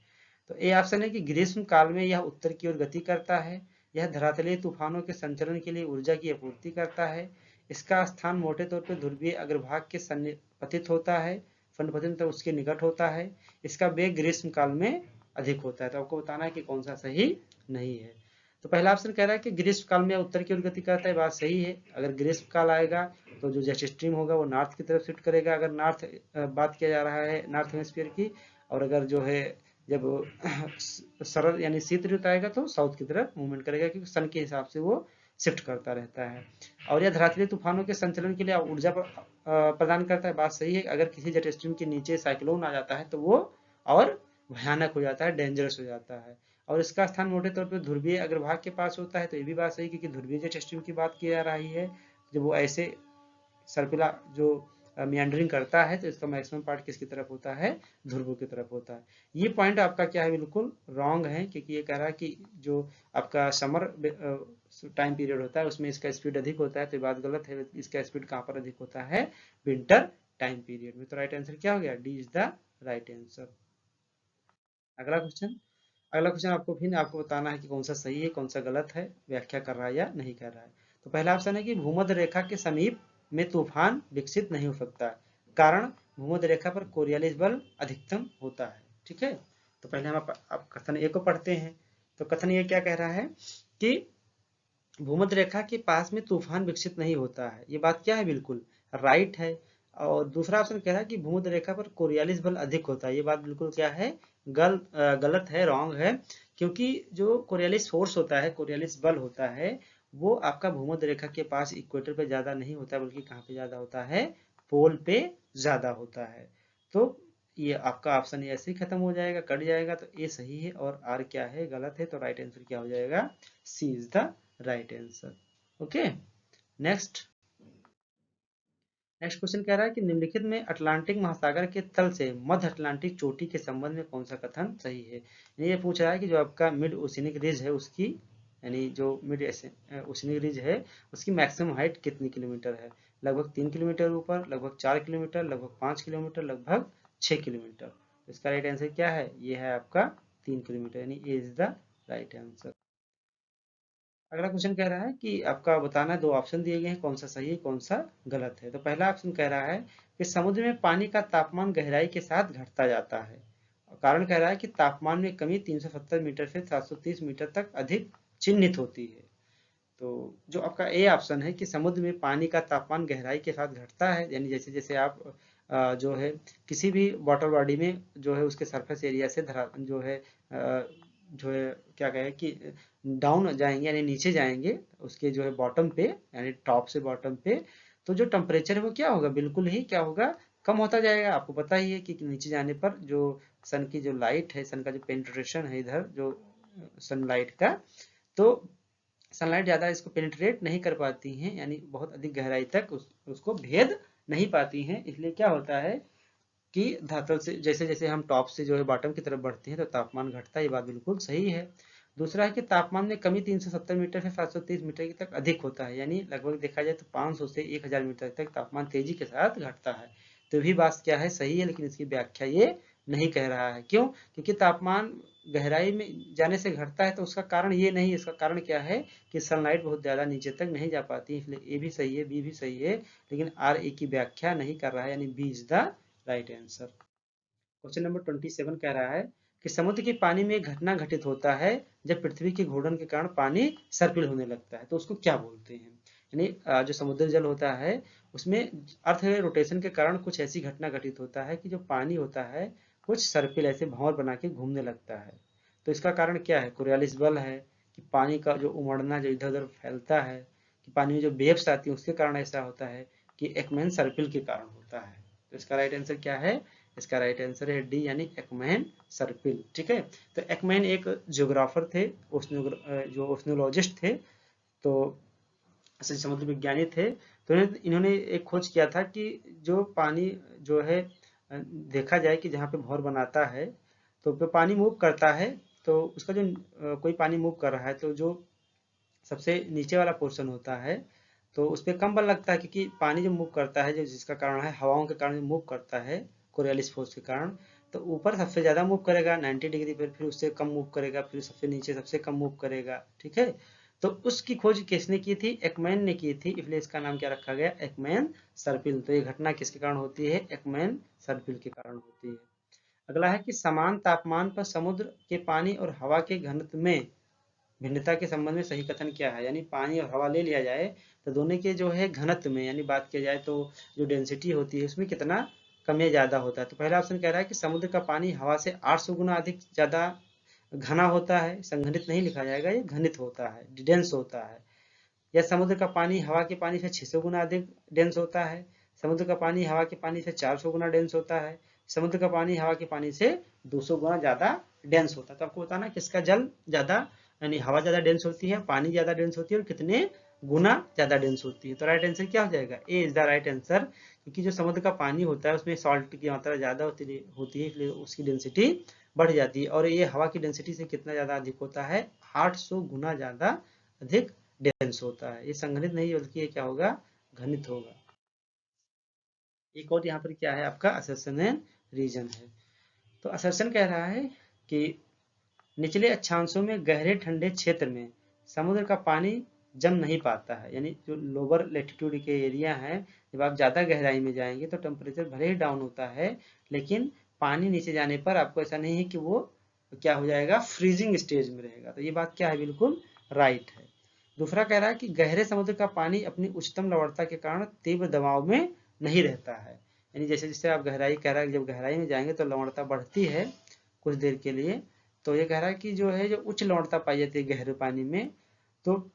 तो ए ऑप्शन है कि ग्रीष्म काल में यह उत्तर की ओर गति करता है। यह धरातलीय तूफानों के संचलन के लिए ऊर्जा की आपूर्ति करता है। इसका स्थान मोटे तौर पर ध्रुवीय अग्रभाग के सन्निपतित होता है, फंडपतित उसके निकट होता है। इसका वेग ग्रीष्म काल में अधिक होता है। तो आपको बताना है कि कौन सा सही नहीं है। तो पहला ऑप्शन कह रहा है कि ग्रीष्म काल में उत्तर की ओर गति करता है, बात सही है। अगर ग्रीष्म काल आएगा तो जो जेट स्ट्रीम होगा वो नॉर्थ की तरफ शिफ्ट करेगा, अगर नॉर्थ बात किया जा रहा है नॉर्थ हेमिस्फीयर की। और अगर जो है जब सरल यानी शीत ऋतु आएगा तो साउथ की तरफ मूवमेंट करेगा, क्योंकि सन के हिसाब से वो शिफ्ट करता रहता है। और यह धरातलीय तूफानों के संचलन के लिए ऊर्जा प्रदान करता है, बात सही है। अगर किसी जेट स्ट्रीम के नीचे साइक्लोन आ जाता है तो वो और भयानक हो जाता है, डेंजरस हो जाता है। और इसका स्थान मोटे तौर पर ध्रुवीय अग्रभाग के पास होता है, तो ये भी बात सही, क्योंकि ध्रुवीय जेट स्ट्रीम की बात की जा रही है जब वो ऐसे सर्पिला जो मियांडरिंग करता है तो इसका मैक्सिमम पार्ट किसकी तरफ होता है, ध्रुव की तरफ होता है। ये पॉइंट आपका क्या है, बिल्कुल रॉन्ग है, क्योंकि ये कह रहा है कि जो आपका समर टाइम पीरियड होता है उसमें इसका स्पीड अधिक होता है, तो ये बात गलत है। इसका स्पीड कहाँ पर अधिक होता है, विंटर टाइम पीरियड में। तो राइट आंसर क्या हो गया, D is the right answer. अगला क्वेश्चन, अगला क्वेश्चन आपको फिर आपको बताना है कि कौन सा सही है कौन सा गलत है, व्याख्या कर रहा है या नहीं कर रहा है। तो पहला ऑप्शन है कि भूमध्य रेखा के समीप में तूफान विकसित नहीं हो सकता, कारण भूमध्य रेखा पर कोरियालिस बल अधिकतम होता है। ठीक है, तो पहले हम आप कथन ए को पढ़ते हैं। तो कथन ये क्या कह रहा है कि भूमध्य रेखा के पास में तूफान विकसित नहीं होता है, ये बात क्या है, बिल्कुल राइट है। और दूसरा ऑप्शन कह रहा है कि भूमध्य रेखा पर कोरियालिस बल अधिक होता है, ये बात बिल्कुल क्या है, गलत है, रॉन्ग है। क्योंकि जो कोरियालिस फोर्स होता है, कोरियालिस बल होता है, वो आपका भूमध्य रेखा के पास इक्वेटर पे ज्यादा नहीं होता, बल्कि कहाँ पे ज्यादा होता है, पोल पे ज्यादा होता है। तो ये आपका ऑप्शन ऐसे ही खत्म हो जाएगा, कट जाएगा। तो ए सही है और आर क्या है, गलत है। तो राइट आंसर क्या हो जाएगा, C is the right answer. Okay, next, next question कह रहा है कि निम्नलिखित में अटलांटिक महासागर के तल से मध्य अटलांटिक चोटी के संबंध में कौन सा कथन सही है। ये पूछ रहा है कि जो आपका मिड ओशिनिक रिज है उसकी, यानी जो मिड ओशिनिक रिज है उसकी मैक्सिमम हाइट कितनी किलोमीटर है, लगभग 3 किलोमीटर ऊपर, लगभग 4 किलोमीटर, लगभग 5 किलोमीटर, लगभग 6 किलोमीटर। इसका राइट आंसर क्या है, ये है आपका 3 किलोमीटर, यानी ए इज द राइट आंसर। अगला क्वेश्चन कह रहा है कि आपका बताना, दो ऑप्शन दिए गए हैं, कौन सा सही है कौन सा गलत है। तो पहला ऑप्शन कह रहा है कि समुद्र में पानी का तापमान गहराई के साथ घटता जाता है। कारण कह रहा है कि तापमान में कमी 370 मीटर से 730 मीटर तक अधिक चिन्हित होती है। तो जो आपका ए ऑप्शन है कि समुद्र में पानी का तापमान गहराई के साथ घटता है, यानी जैसे जैसे आप जो है किसी भी वाटर बॉडी में जो है उसके सरफेस एरिया से धरा जो है क्या कहे कि डाउन जाएंगे, यानी नीचे जाएंगे उसके जो है बॉटम पे, यानी टॉप से बॉटम पे, तो जो टेम्परेचर है वो क्या होगा, बिल्कुल ही क्या होगा, कम होता जाएगा। आपको पता ही है कि नीचे जाने पर जो सन की जो लाइट है, सन का जो पेनिट्रेशन है इधर जो सनलाइट का, तो सनलाइट ज़्यादा इसको पेनिट्रेट नहीं कर पाती हैं, यानी बहुत अधिक गहराई तक उसको भेद नहीं पाती हैं। इसलिए क्या होता है कि धरातल से जैसे जैसे हम टॉप से जो है बॉटम की तरफ बढ़ते हैं तो तापमान घटता है, ये बात बिल्कुल सही है। दूसरा है कि तापमान में कमी 370 मीटर से 730 मीटर तक अधिक होता है, यानी लगभग देखा जाए तो 500 से 1000 मीटर तक तापमान तेजी के साथ घटता है। तो भी बात क्या है, सही है, लेकिन इसकी व्याख्या ये नहीं कह रहा है। क्यों, क्योंकि तापमान गहराई में जाने से घटता है तो उसका कारण ये नहीं, इसका कारण क्या है कि सनलाइट बहुत ज्यादा नीचे तक नहीं जा पाती, इसलिए ए भी सही है, बी भी सही है, लेकिन आर ए की व्याख्या नहीं कर रहा है, यानी B is the right answer. Question number 27 कह रहा है कि समुद्र के पानी में एक घटना घटित होता है जब पृथ्वी के घूर्णन के कारण पानी सर्पिल होने लगता है, तो उसको क्या बोलते हैं। यानी जो समुद्र जल होता है उसमें अर्थ रोटेशन के कारण कुछ ऐसी घटना घटित होता है कि जो पानी होता है कुछ सर्पिल ऐसे भंवर बना के घूमने लगता है। तो इसका कारण क्या है, कोरियालिस बल है, कि पानी का जो उमड़ना जो इधर उधर फैलता है, कि पानी में जो वेव्स आती है उसके कारण ऐसा होता है, कि एकमैन सर्पिल के कारण होता है। तो इसका राइट आंसर क्या है, इसका राइट आंसर है डी, यानी एकमैन सर्पिल। ठीक है, तो एकमैन एक जियोग्राफर थे, जो ओशनोलॉजिस्ट थे, तो समुद्र विज्ञानी थे। तो इन्होंने एक खोज किया था कि जो पानी जो है देखा जाए कि जहाँ पे भंवर बनाता है तो पे पानी मूव करता है, तो उसका जो कोई पानी मूव कर रहा है तो जो सबसे नीचे वाला पोर्शन होता है तो उस पर कम बल लगता है, क्योंकि पानी जो मूव करता है, जो जिसका कारण है हवाओं के कारण जो मूव करता है कोरियालिस फोर्स के कारण, तो ऊपर सबसे ज्यादा मूव करेगा 90 डिग्री पर, फिर उससे कम मूव करेगा, फिर सबसे नीचे सबसे कम मूव करेगा। ठीक है, तो उसकी खोज किसने की थी, एकमैन ने की थी, इसलिए इसका नाम क्या रखा गया, एकमैन सर्पिल। तो ये घटना किसके कारण होती है, एकमैन सर्पिल के कारण होती है। अगला है कि समान तापमान पर समुद्र के पानी और हवा के घनत्व में भिन्नता के संबंध में सही कथन क्या है। यानी पानी और हवा ले लिया जाए तो दोनों के जो है घनत्व में, यानी बात किया जाए तो जो डेंसिटी होती है उसमें कितना कम या ज्यादा होता है। तो पहला ऑप्शन कह रहा है कि समुद्र का पानी हवा से 800 गुना अधिक ज्यादा घना होता है, संघनित नहीं लिखा जाएगा, ये घनित होता है, डेंस होता है। या समुद्र का पानी हवा के पानी से 600 गुना अधिक डेंस होता है, समुद्र का पानी हवा के पानी से 400 गुना डेंस होता है, समुद्र का पानी हवा के पानी से 200 गुना ज्यादा डेंस होता है। तो आपको बताना किसका जल ज्यादा, यानी हवा ज्यादा डेंस होती है, पानी ज्यादा डेंस होती है, और कितने गुना ज्यादा डेंस होती है। तो राइट आंसर क्या हो जाएगा? A is the right answer, क्योंकि जो समुद्र का पानी होता है उसमें सॉल्ट की मात्रा ज्यादा होती है, इसलिए उसकी डेंसिटी बढ़ जाती है। और ये हवा की डेंसिटी से कितना ज्यादा अधिक होता है? 800 गुना ज्यादा अधिक डेंस होता है। ये संघनित नहीं बल्कि ये क्या होगा? घनित होगा। एक और यहाँ पर क्या है आपका? असर्शन एंड रीजन है। तो असर्शन कह रहा है कि निचले अक्षांशों में गहरे ठंडे क्षेत्र में समुद्र का पानी जम नहीं पाता है। यानी जो लोअर लेटीट्यूड के एरिया हैं, जब आप ज़्यादा गहराई में जाएंगे तो टेम्परेचर भले ही डाउन होता है, लेकिन पानी नीचे जाने पर आपको ऐसा नहीं है कि वो क्या हो जाएगा? फ्रीजिंग स्टेज में रहेगा। तो ये बात क्या है? बिल्कुल राइट है। दूसरा कह रहा है कि गहरे समुद्र का पानी अपनी उच्चतम लवणता के कारण तीव्र दबाव में नहीं रहता है। यानी जैसे जैसे आप गहराई कह रहा है, जब गहराई में जाएंगे तो लवणता बढ़ती है कुछ देर के लिए। तो ये कह रहा है कि जो है, जो उच्च लवणता पाई जाती है गहरे पानी में, तो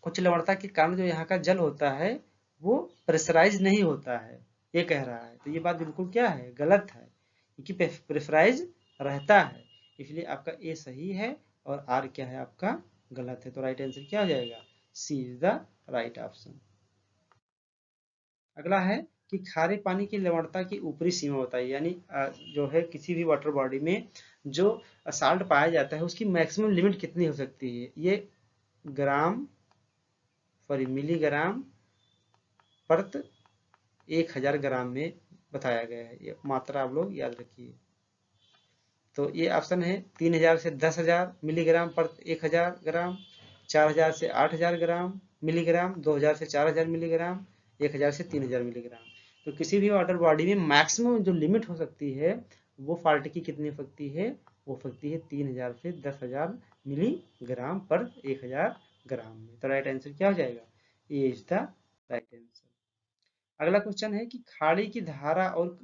उच्च लवणता के कारण जो यहाँ का जल होता है वो प्रेशराइज नहीं होता है, ये कह रहा है। तो ये बात बिल्कुल क्या है? गलत है, क्योंकि प्रेशराइज रहता है। इसलिए आपका ए सही है और आर क्या है आपका? गलत है। तो राइट आंसर क्या हो जाएगा? C is the right option. अगला है कि खारे पानी की लवणता की ऊपरी सीमा बताइए। यानी जो है किसी भी वाटर बॉडी में जो साल्ट पाया जाता है उसकी मैक्सिमम लिमिट कितनी हो सकती है? ये ग्राम मिलीग्राम प्रति 1000 ग्राम में बताया गया है। ये मात्रा आप लोग याद रखिए। तो ये ऑप्शन है 3000 से 10,000 मिलीग्राम प्रति 1000 ग्राम, 4000 से 8000 ग्राम मिलीग्राम, 2000 से 4000 मिलीग्राम, 1000 से 3000 मिलीग्राम। तो किसी भी वाटर बॉडी में मैक्सिमम जो लिमिट हो सकती है वो साल्ट की कितनी हो सकती है? वो हो सकती है 3000 से 10,000 मिलीग्राम पर 1000 ग्राम में। तो राइट आंसर क्या हो जाएगा? ये इज द राइट आंसर। अगला क्वेश्चन है कि खाड़ी की धारा और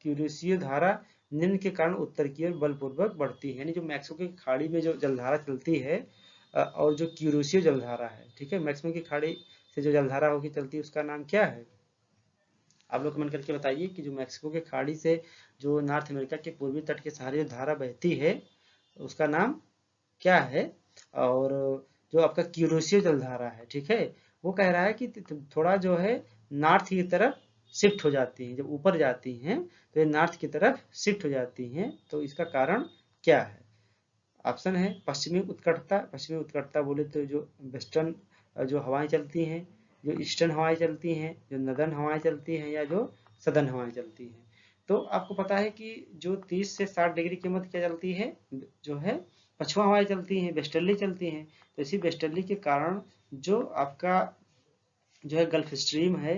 क्यूरेसियो धारा निम्न के कारण उत्तर की ओर बलपूर्वक बढ़ती है। यानी जो मैक्सिको की खाड़ी में जो जलधारा चलती है और जो क्यूरेसियो जलधारा है, ठीक है, मैक्सिको की खाड़ी से जो जलधारा होगी चलती है उसका नाम क्या है? आप लोग कमेंट करके बताइए कि जो मैक्सिको के खाड़ी से जो नॉर्थ अमेरिका के पूर्वी तट के सहारे जो धारा बहती है उसका नाम क्या है? और जो आपका क्यूरेसियो जलधारा है, ठीक है, वो कह रहा है कि थोड़ा जो है नॉर्थ की तरफ शिफ्ट हो जाती हैं। जब ऊपर जाती हैं तो ये नॉर्थ की तरफ शिफ्ट हो जाती हैं। तो इसका कारण क्या है? ऑप्शन है पश्चिमी उत्कटता। पश्चिमी उत्कटता बोले तो जो वेस्टर्न जो हवाएं चलती हैं, जो ईस्टर्न हवाएं चलती हैं, जो नदर्न हवाएं चलती हैं, या जो सदर्न हवाएं चलती हैं। तो आपको पता है कि जो 30 से 60 डिग्री के मध्य क्या चलती है? जो है पछुआ हवाएं चलती हैं, वेस्टर्ली चलती हैं। तो इसी वेस्टर्ली के कारण जो आपका जो है गल्फ स्ट्रीम है,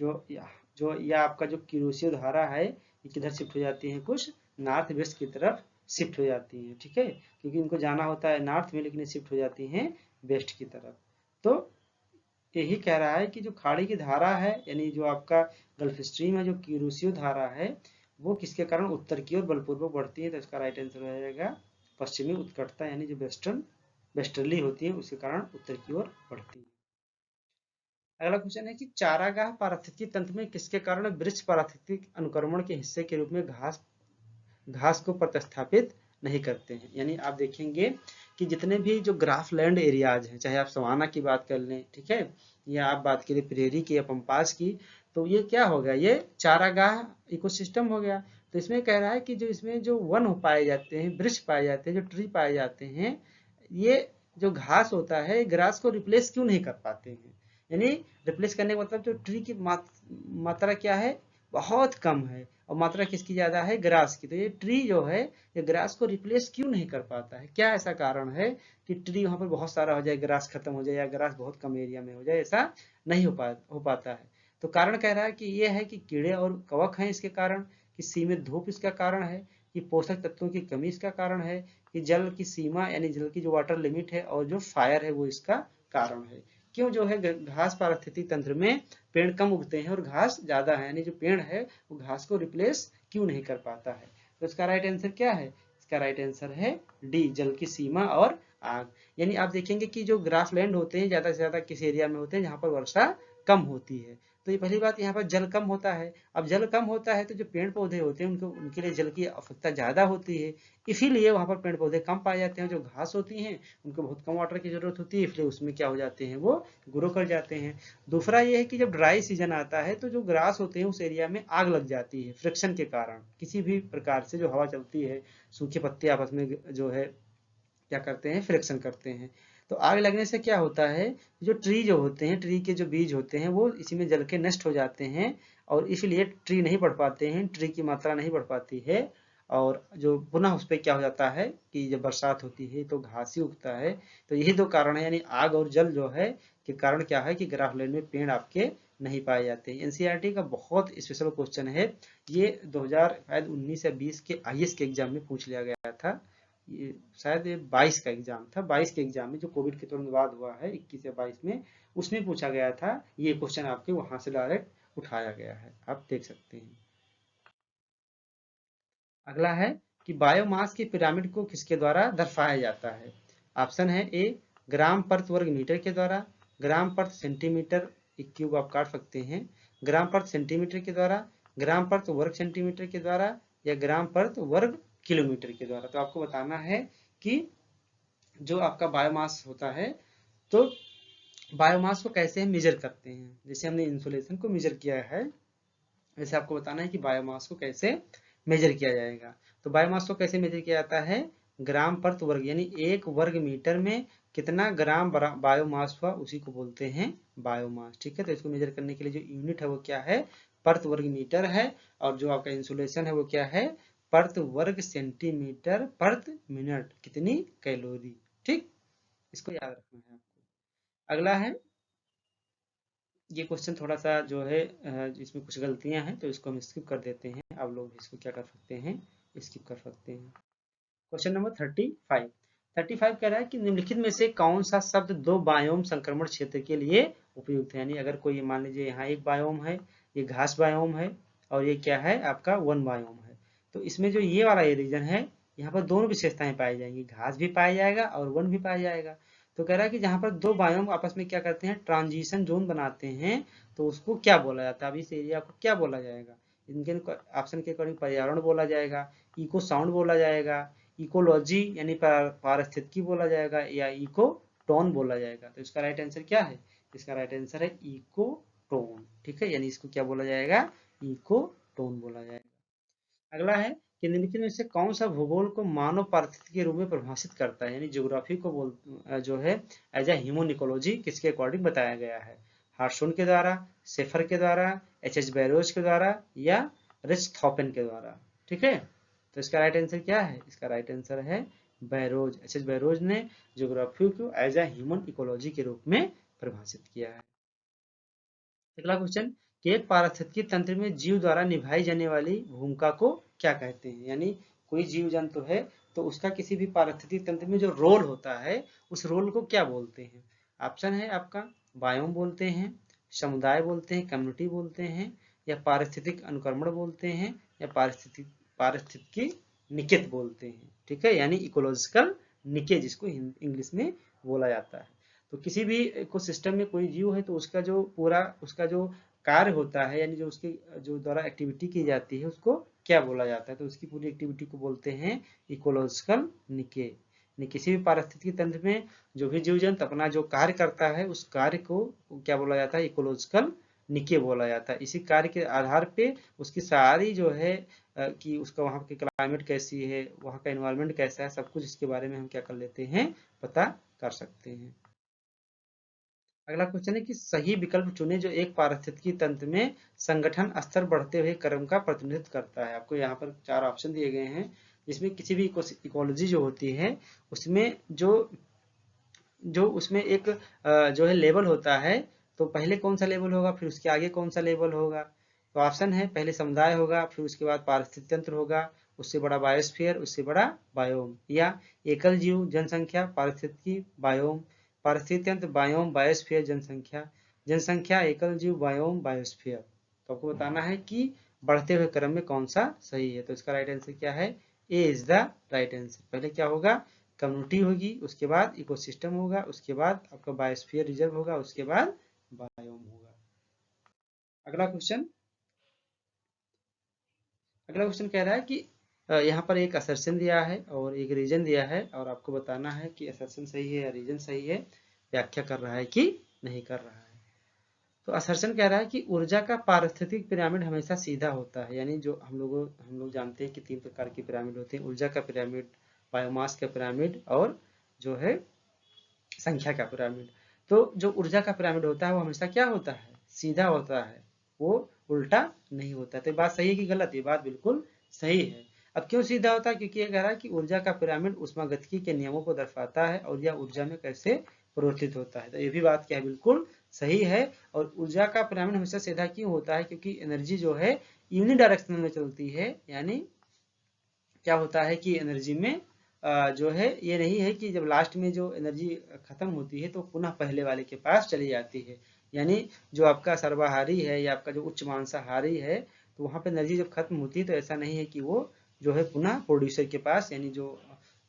या आपका जो क्यूरेसियो धारा है, ये किधर शिफ्ट हो जाती है? कुछ नॉर्थ वेस्ट की तरफ शिफ्ट हो जाती हैं, ठीक है, क्योंकि इनको जाना होता है नॉर्थ में, लेकिन शिफ्ट हो जाती हैं वेस्ट की तरफ। तो यही कह रहा है कि जो खाड़ी की धारा है, यानी जो आपका गल्फ स्ट्रीम है, जो क्यूरेसियो धारा है, वो किसके कारण उत्तर की ओर बलपूर्वक बढ़ती है? तो इसका राइट आंसर हो जाएगा पश्चिमी उत्कटता, यानी जो वेस्टर्ली होती है उसके कारण उत्तर की ओर बढ़ती है। अगला क्वेश्चन है कि चारागाह पारिस्थितिकी तंत्र में किसके कारण वृक्ष पारिस्थितिक अनुक्रमण के हिस्से के रूप में घास को प्रतिस्थापित नहीं करते हैं? यानी आप देखेंगे कि जितने भी जो ग्रासलैंड एरियाज हैं, चाहे आप सवाना की बात कर लें, ठीक है, या आप बात करें प्रेरी की या पंपास की, तो ये क्या हो गया? ये चारागाह इकोसिस्टम हो गया। तो इसमें कह रहा है कि जो इसमें जो वन पाए जाते हैं, वृक्ष पाए जाते हैं, जो ट्री पाए जाते हैं, ये जो घास होता है ग्रास को रिप्लेस क्यों नहीं कर पाते हैं? यानी रिप्लेस करने का मतलब जो ट्री की मात्रा क्या है? बहुत कम है, और मात्रा किसकी ज्यादा है? ग्रास की। तो ये ट्री जो है ये ग्रास को रिप्लेस क्यों नहीं कर पाता है? क्या ऐसा कारण है कि ट्री वहां पर बहुत सारा हो जाए, ग्रास खत्म हो जाए, या ग्रास बहुत कम एरिया में हो जाए, ऐसा नहीं हो पाता है? तो कारण कह रहा है कि ये है कि कीड़े और कवक हैं इसके कारण, कि सीमित धूप इसका कारण है, कि पोषक तत्वों की कमी इसका कारण है, कि जल की सीमा यानी जल की जो वाटर लिमिट है, और जो फायर है वो इसका कारण है। क्यों जो है घास पारिस्थितिक तंत्र में पेड़ कम उगते हैं और घास ज्यादा है? यानी जो पेड़ है वो घास को रिप्लेस क्यों नहीं कर पाता है? तो इसका राइट आंसर क्या है? इसका राइट आंसर है डी, जल की सीमा और आग। यानी आप देखेंगे कि जो ग्रासलैंड होते हैं ज्यादा से ज्यादा किस एरिया में होते हैं? जहां पर वर्षा कम होती है। तो ये पहली बात, यहाँ पर जल कम होता है। अब जल कम होता है तो जो पेड़ पौधे होते हैं उनके लिए जल की आवश्यकता ज़्यादा होती है, इसीलिए वहाँ पर पेड़ पौधे कम पाए जाते हैं। जो घास होती हैं उनको बहुत कम वाटर की जरूरत होती है, इसलिए उसमें क्या हो जाते हैं, वो ग्रो कर जाते हैं। दूसरा ये है कि जब ड्राई सीजन आता है तो जो ग्रास होते हैं उस एरिया में आग लग जाती है फ्रिक्शन के कारण। किसी भी प्रकार से जो हवा चलती है, सूखे पत्ते आपस में जो है क्या करते हैं, फ्रिक्शन करते हैं। तो आग लगने से क्या होता है, जो ट्री जो होते हैं, ट्री के जो बीज होते हैं वो इसी में जल के नष्ट हो जाते हैं, और इसलिए ट्री नहीं बढ़ पाते हैं, ट्री की मात्रा नहीं बढ़ पाती है। और जो पुनः उस पर क्या हो जाता है कि जब बरसात होती है तो घास ही उगता है। तो यही दो कारण है, यानी आग और जल जो है के कारण क्या है कि ग्रासलैंड में पेड़ आपके नहीं पाए जाते। एनसीईआरटी का बहुत स्पेशल क्वेश्चन है ये, 2019 या 20 के आईएएस के एग्जाम में पूछ लिया गया था। ये शायद ये 22 का एग्जाम था, 22 के एग्जाम में जो कोविड के तुरंत बाद हुआ है 21 या 22 में, उसमें पूछा गया था ये क्वेश्चन, आपके वहां से डायरेक्ट उठाया गया है, आप देख सकते हैं। अगला है कि बायोमास की पिरामिड को किसके द्वारा दर्शाया जाता है। ऑप्शन है ए ग्राम प्रति वर्ग मीटर के द्वारा, ग्राम प्रति सेंटीमीटर क्यूब आप काट सकते हैं, ग्राम प्रति सेंटीमीटर के द्वारा, ग्राम प्रति वर्ग सेंटीमीटर के द्वारा, या ग्राम प्रति वर्ग किलोमीटर के द्वारा। तो आपको बताना है कि जो आपका बायोमास होता है, तो बायोमास को कैसे हम मेजर करते हैं। जैसे हमने इंसुलेशन को मेजर किया है, वैसे आपको बताना है कि बायोमास को कैसे मेजर किया जाएगा। तो बायोमास को कैसे मेजर किया जाता है, ग्राम प्रति वर्ग, यानी 1 वर्ग मीटर में कितना ग्राम बायोमास हुआ उसी को बोलते हैं बायोमास। ठीक है, तो इसको मेजर करने के लिए जो यूनिट है वो क्या है, प्रति वर्ग मीटर है। और जो आपका इंसुलेशन है वो क्या है, प्रति वर्ग सेंटीमीटर प्रति मिनट, कितनी कैलोरी। ठीक, इसको याद रखना है आपको। अगला है, ये क्वेश्चन थोड़ा सा जो है इसमें कुछ गलतियां हैं, तो इसको हम स्किप कर देते हैं। आप लोग इसको क्या कर सकते हैं, स्किप कर सकते हैं। क्वेश्चन नंबर 35 कह रहा है कि निम्नलिखित में से कौन सा शब्द 2 बायोम संक्रमण क्षेत्र के लिए उपयुक्त है। यानी अगर कोई मान लीजिए यहाँ एक बायोम है, ये घास बायोम है, और ये क्या है आपका वन बायोम है, तो इसमें जो ये वाला रीजन है, यहाँ पर दोनों विशेषताएं पाई जाएंगी, घास भी पाया जाएगा और वन भी पाया जाएगा। तो कह रहा है कि जहाँ पर 2 बायोम आपस में क्या करते हैं, ट्रांजिशन जोन बनाते हैं, तो उसको क्या बोला जाता है, अब इस एरिया को क्या बोला जाएगा। इनके ऑप्शन के अकॉर्डिंग पर्यावरण बोला जाएगा, इको साउंड बोला जाएगा, इकोलॉजी यानी पारिस्थितिकी बोला जाएगा, या इको टोन बोला जाएगा। तो इसका राइट आंसर क्या है, इसका राइट आंसर है इको टोन। ठीक है, यानी इसको क्या बोला जाएगा, इको टोन बोला जाएगा। अगला है कि निम्नलिखित में से कौन सा भूगोल को मानव पारिस्थितिकी के रूप में परिभाषित करता है, यानी ज्योग्राफी को जो है एज ए ह्यूमन इकोलॉजी किसके अकॉर्डिंग बताया गया है। हार्शोन के द्वारा, सेफर के द्वारा, एच बैरोज के द्वारा, या रिचथॉपेन के द्वारा। ठीक है, तो इसका राइट आंसर क्या है, इसका राइट आंसर है बैरोज। एच बैरोज ने ज्योग्राफी को एज ए ह्यूमन इकोलॉजी के रूप में परिभाषित किया है। अगला क्वेश्चन कि एक पारिस्थितिकी तंत्र में जीव द्वारा निभाई जाने वाली भूमिका को क्या कहते हैं। यानी कोई जीव जंतु है तो उसका किसी भी पारिस्थितिक तंत्र में जो रोल होता है उस रोल को क्या बोलते हैं। ऑप्शन है आपका बायोम बोलते हैं, समुदाय बोलते हैं, कम्युनिटी बोलते हैं, या पारिस्थितिक अनुक्रमण बोलते हैं, या पारिस्थितिकी निकेत बोलते हैं। ठीक है, यानी इकोलॉजिकल निके जिसको इंग्लिश में बोला जाता है। तो किसी भी इकोसिस्टम में कोई जीव है तो उसका जो पूरा उसका जो कार्य होता है, यानी जो उसके जो द्वारा एक्टिविटी की जाती है उसको क्या बोला जाता है, तो उसकी पूरी एक्टिविटी को बोलते हैं इकोलॉजिकल निके। किसी भी पारिस्थितिकी तंत्र में जो भी जीव जंतु अपना जो कार्य करता है उस कार्य को क्या बोला जाता है, इकोलॉजिकल निके बोला जाता है। इसी कार्य के आधार पे उसकी सारी जो है कि उसका वहाँ की क्लाइमेट कैसी है, वहाँ का एनवायरनमेंट कैसा है, सब कुछ इसके बारे में हम क्या कर लेते हैं, पता कर सकते हैं। अगला क्वेश्चन है कि सही विकल्प चुने जो एक पारिस्थितिकी तंत्र में संगठन स्तर बढ़ते हुए क्रम का प्रतिनिधित्व करता है। आपको यहाँ पर 4 ऑप्शन दिए गए हैं, जिसमें किसी भी इकोलॉजी जो होती है उसमें जो उसमें एक जो है लेवल होता है, तो पहले कौन सा लेवल होगा, फिर उसके आगे कौन सा लेवल होगा। तो ऑप्शन है पहले समुदाय होगा, फिर उसके बाद पारिस्थितिक तंत्र होगा, उससे बड़ा बायोस्फीयर, उससे बड़ा बायोम, या एकल जीव जनसंख्या पारिस्थितिकी बायोम, पारिस्थितिक तंत्र बायोम बायोस्फीयर जनसंख्या, जनसंख्या एकल जीव बायोम बायोस्फीयर। तो आपको बताना है कि बढ़ते हुए क्रम में कौन सा सही है। तो इसका राइट आंसर क्या है, ए इज द राइट आंसर। पहले क्या होगा, कम्युनिटी होगी, उसके बाद इकोसिस्टम होगा, उसके बाद आपका बायोस्फीयर रिजर्व होगा, उसके बाद बायोम होगा। अगला क्वेश्चन कह रहा है कि यहाँ पर एक असर्शन दिया है और एक रीजन दिया है और आपको बताना है कि असर्शन सही है या रीजन सही है, व्याख्या कर रहा है कि नहीं कर रहा है। तो असर्शन कह रहा है कि ऊर्जा का पारिस्थितिक पिरामिड हमेशा सीधा होता है, यानी जो हम लोग जानते हैं कि 3 प्रकार की पिरामिड होते हैं, ऊर्जा का पिरामिड, बायोमास का पिरामिड और जो है संख्या का पिरामिड। तो जो ऊर्जा का पिरामिड होता है वो हमेशा क्या होता है, सीधा होता है, वो उल्टा नहीं होता। तो ये बात सही है कि गलत? ये बात बिल्कुल सही है। अब क्यों सीधा होता है? क्योंकि ये कह रहा है कि ऊर्जा का पिरामिड ऊष्मागतिकी के नियमों को दर्शाता है और यह ऊर्जा में कैसे परिवर्तित होता है। तो ये भी बात क्या है, बिल्कुल सही है। और ऊर्जा का पिरामिड हमेशा सीधा क्यों होता है? क्योंकि एनर्जी जो है यूनिडायरेक्शनल में चलती है, यानी क्या होता है कि एनर्जी में जो है ये नहीं है कि जब लास्ट में जो एनर्जी खत्म होती है तो पुनः पहले वाले के पास चली जाती है। यानी जो आपका सर्वाहारी है या आपका जो उच्च मांसाहारी है, तो वहां पर एनर्जी जब खत्म होती है तो ऐसा नहीं है कि वो जो है पुनः प्रोड्यूसर के पास, यानी जो